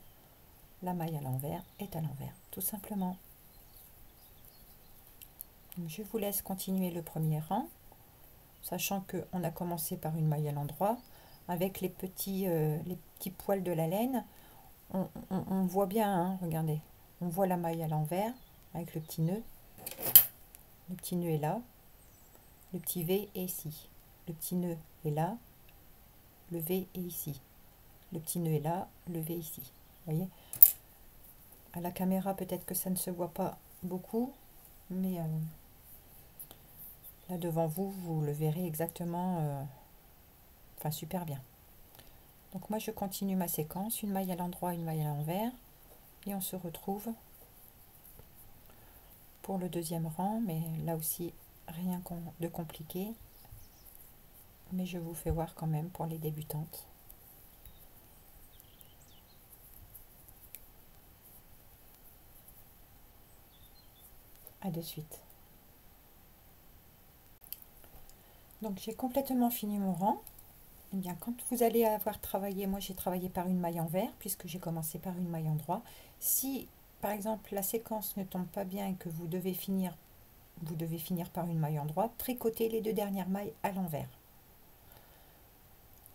la maille à l'envers est à l'envers, tout simplement. Je vous laisse continuer le premier rang, sachant qu'on a commencé par une maille à l'endroit. Avec les petits poils de la laine, on voit bien, hein, regardez. On voit la maille à l'envers avec le petit nœud. Le petit nœud est là. Le petit V est ici. Le petit nœud est là. Le V est ici. Le petit nœud est là. Le V ici. Vous voyez? À la caméra, peut-être que ça ne se voit pas beaucoup, mais là devant vous, vous le verrez exactement, enfin super bien. Donc moi je continue ma séquence, une maille à l'endroit, une maille à l'envers, et on se retrouve pour le deuxième rang, mais là aussi rien de compliqué, mais je vous fais voir quand même pour les débutantes. À de suite. Donc j'ai complètement fini mon rang. Eh bien, quand vous allez avoir travaillé, moi j'ai travaillé par une maille envers, puisque j'ai commencé par une maille endroit. Si par exemple la séquence ne tombe pas bien et que vous devez finir par une maille endroit, tricotez les deux dernières mailles à l'envers.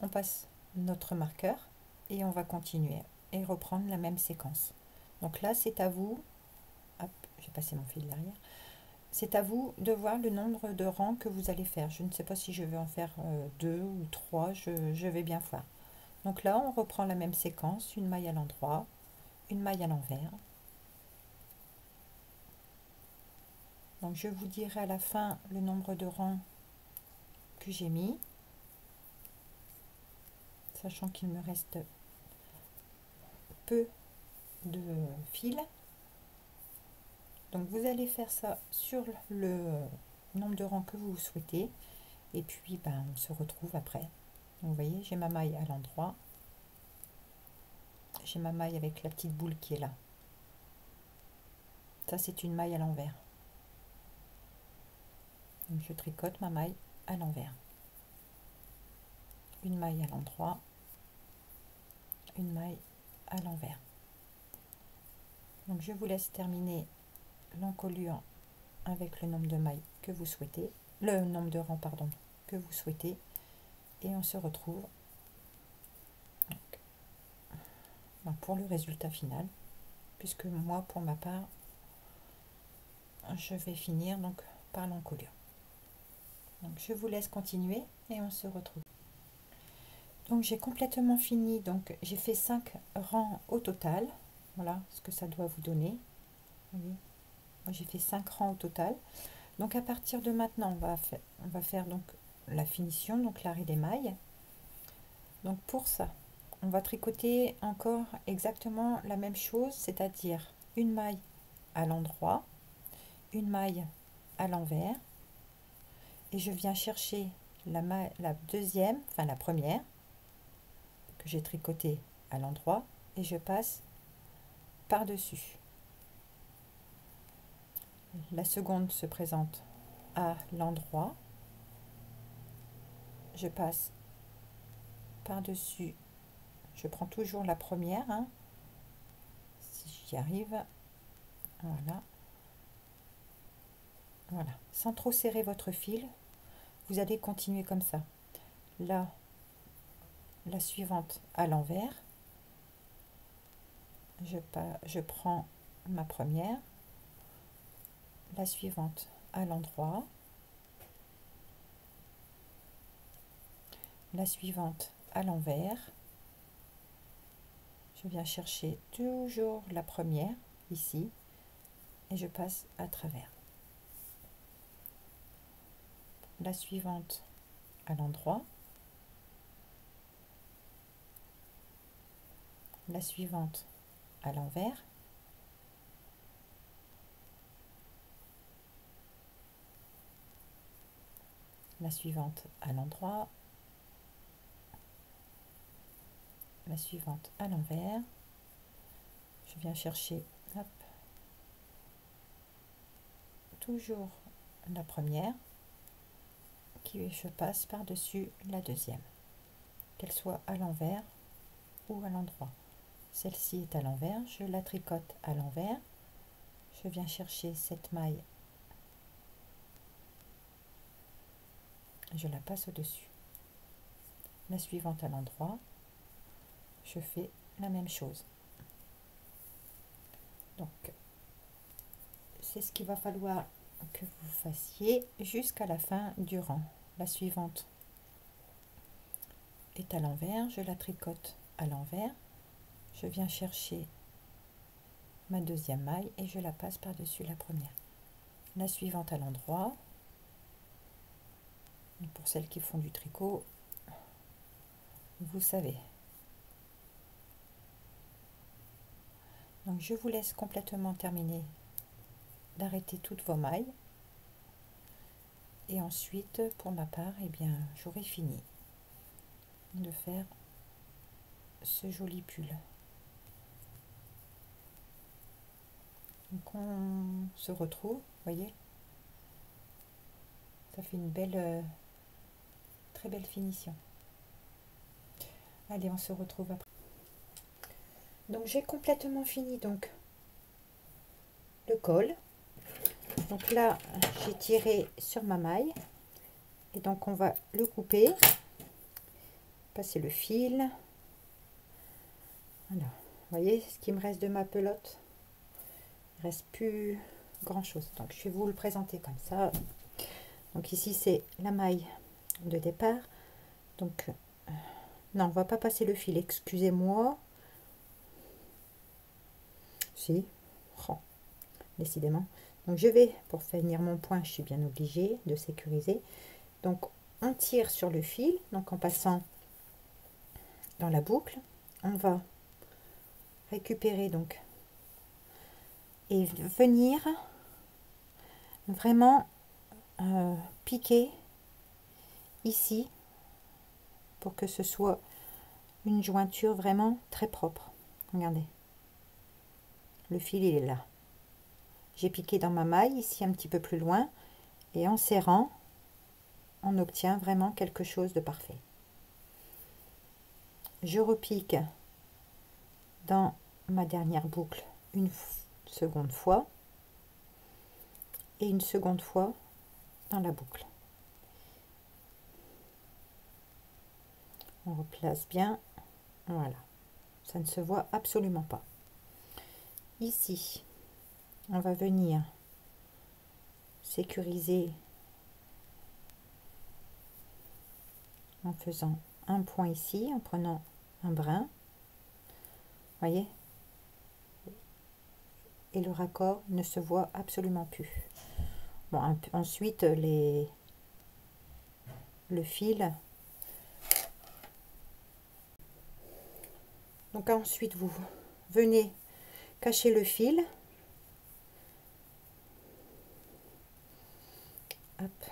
On passe notre marqueur et on va continuer et reprendre la même séquence. Donc là c'est à vous, hop, j'ai passé mon fil derrière, c'est à vous de voir le nombre de rangs que vous allez faire. Je ne sais pas si je vais en faire 2 ou 3, je vais bien voir. Donc là, on reprend la même séquence, une maille à l'endroit, une maille à l'envers. Donc je vous dirai à la fin le nombre de rangs que j'ai mis, sachant qu'il me reste peu de fil. Donc vous allez faire ça sur le nombre de rangs que vous souhaitez, et puis on se retrouve après. Donc, vous voyez, j'ai ma maille à l'endroit, j'ai ma maille avec la petite boule qui est là. Ça c'est une maille à l'envers. Donc je tricote ma maille à l'envers. Une maille à l'endroit, une maille à l'envers. Donc je vous laisse terminer l'encolure avec le nombre de mailles que vous souhaitez, le nombre de rangs pardon que vous souhaitez, et on se retrouve pour le résultat final, puisque moi pour ma part je vais finir donc par l'encolure. Donc je vous laisse continuer et on se retrouve. Donc j'ai complètement fini, donc j'ai fait 5 rangs au total. Voilà ce que ça doit vous donner. Vous voyez, moi j'ai fait 5 rangs au total. Donc à partir de maintenant, on va faire donc la finition, donc l'arrêt des mailles. Donc pour ça, on va tricoter encore exactement la même chose, c'est-à-dire une maille à l'endroit, une maille à l'envers, et je viens chercher la deuxième, enfin la première que j'ai tricotée à l'endroit, et je passe par-dessus. La seconde se présente à l'endroit, je passe par-dessus, je prends toujours la première, hein, si j'y arrive, voilà, sans trop serrer votre fil, vous allez continuer comme ça. Là, la suivante à l'envers, je prends ma première, la suivante à l'endroit, la suivante à l'envers, je viens chercher toujours la première ici et je passe à travers. La suivante à l'endroit, la suivante à l'envers, la suivante à l'endroit, la suivante à l'envers, je viens chercher, hop, toujours la première, qui je passe par-dessus la deuxième, qu'elle soit à l'envers ou à l'endroit. Celle-ci est à l'envers, je la tricote à l'envers, je viens chercher cette maille, je la passe au-dessus. La suivante à l'endroit, je fais la même chose. Donc, c'est ce qu'il va falloir que vous fassiez jusqu'à la fin du rang. La suivante est à l'envers, je la tricote à l'envers, je viens chercher ma deuxième maille et je la passe par-dessus la première. La suivante à l'endroit, pour celles qui font du tricot, vous savez. Donc je vous laisse complètement terminer d'arrêter toutes vos mailles et ensuite pour ma part, eh bien j'aurai fini de faire ce joli pull. Donc on se retrouve, voyez, ça fait une belle, très belle finition. Allez, on se retrouve après. Donc j'ai complètement fini donc le col. Donc là j'ai tiré sur ma maille et donc on va le couper, passer le fil. Voilà, vous voyez ce qui me reste de ma pelote, il reste plus grand chose, donc je vais vous le présenter comme ça. Donc ici c'est la maille de départ, donc non, on va pas passer le fil, excusez-moi. Si, oh, décidément. Donc je vais, pour finir mon point, je suis bien obligée de sécuriser. Donc on tire sur le fil, donc en passant dans la boucle, on va récupérer donc et venir vraiment piquer ici pour que ce soit une jointure vraiment très propre. Regardez, le fil il est là. J'ai piqué dans ma maille ici un petit peu plus loin et en serrant on obtient vraiment quelque chose de parfait. Je repique dans ma dernière boucle une seconde fois et une seconde fois dans la boucle. On replace bien, voilà, ça ne se voit absolument pas. Ici on va venir sécuriser en faisant un point ici, en prenant un brin, voyez, et le raccord ne se voit absolument plus. Bon, ensuite le fil, donc ensuite vous venez cacher le fil, hop,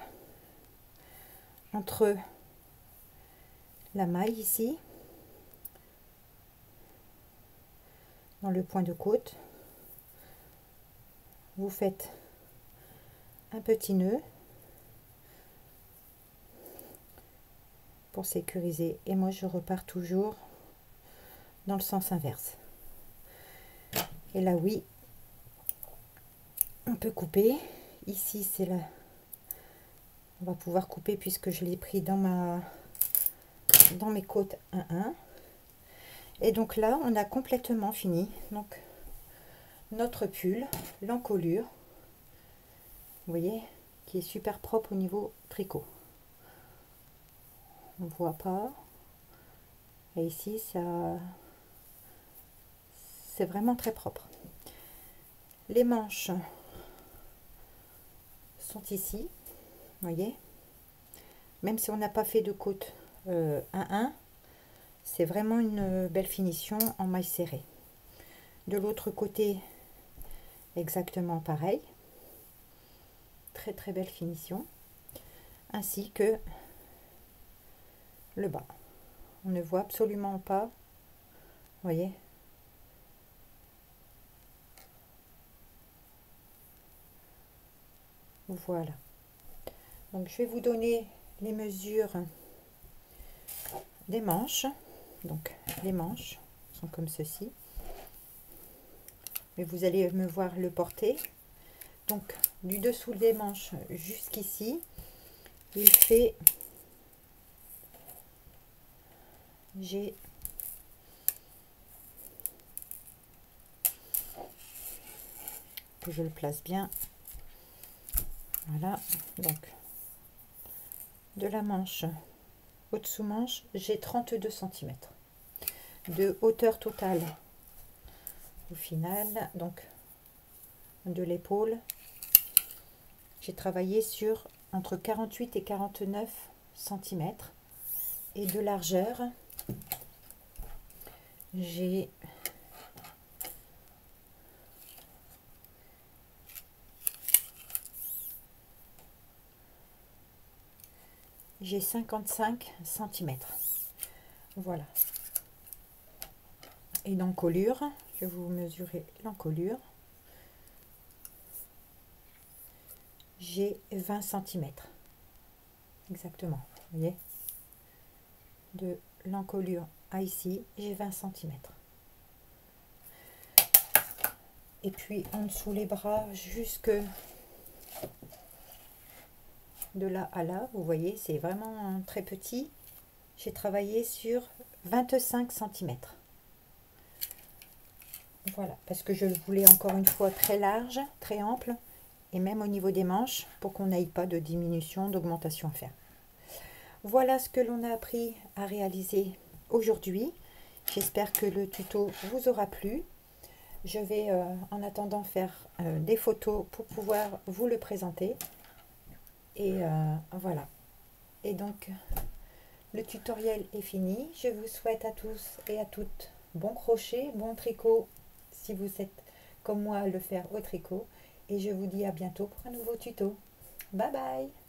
entre la maille ici, dans le point de côte, vous faites un petit nœud pour sécuriser et moi je repars toujours dans le sens inverse. Et là oui, on peut couper. Ici c'est là, on va pouvoir couper puisque je l'ai pris dans mes côtes 1-1. Et donc là on a complètement fini donc notre pull, l'encolure, vous voyez, qui est super propre au niveau tricot. On voit pas, et ici ça, c'est vraiment très propre. Les manches sont ici, vous voyez, même si on n'a pas fait de côte 1-1, c'est vraiment une belle finition en maille serrée. De l'autre côté, exactement pareil. Très très belle finition. Ainsi que le bas. On ne voit absolument pas, vous voyez. Voilà. Donc je vais vous donner les mesures des manches. Donc les manches sont comme ceci. Mais vous allez me voir le porter. Donc du dessous des manches jusqu'ici, il fait, j'ai que je le place bien. Voilà, donc de la manche au dessous manche, j'ai 32 cm de hauteur totale au final. Donc de l'épaule, j'ai travaillé sur entre 48 et 49 cm, et de largeur, j'ai j'ai 55 cm. Voilà. Et l'encolure, je vais vous mesurer l'encolure. J'ai 20 cm. Exactement. Vous voyez, de l'encolure à ici, j'ai 20 cm. Et puis en dessous les bras, jusque de là à là, vous voyez, c'est vraiment très petit. J'ai travaillé sur 25 cm. Voilà, parce que je le voulais encore une fois très large, très ample, et même au niveau des manches, pour qu'on n'aille pas de diminution, d'augmentation à faire. Voilà ce que l'on a appris à réaliser aujourd'hui. J'espère que le tuto vous aura plu. Je vais en attendant faire des photos pour pouvoir vous le présenter. Et voilà. Et donc, le tutoriel est fini. Je vous souhaite à tous et à toutes bon crochet, bon tricot, si vous êtes comme moi à le faire au tricot. Et je vous dis à bientôt pour un nouveau tuto. Bye bye!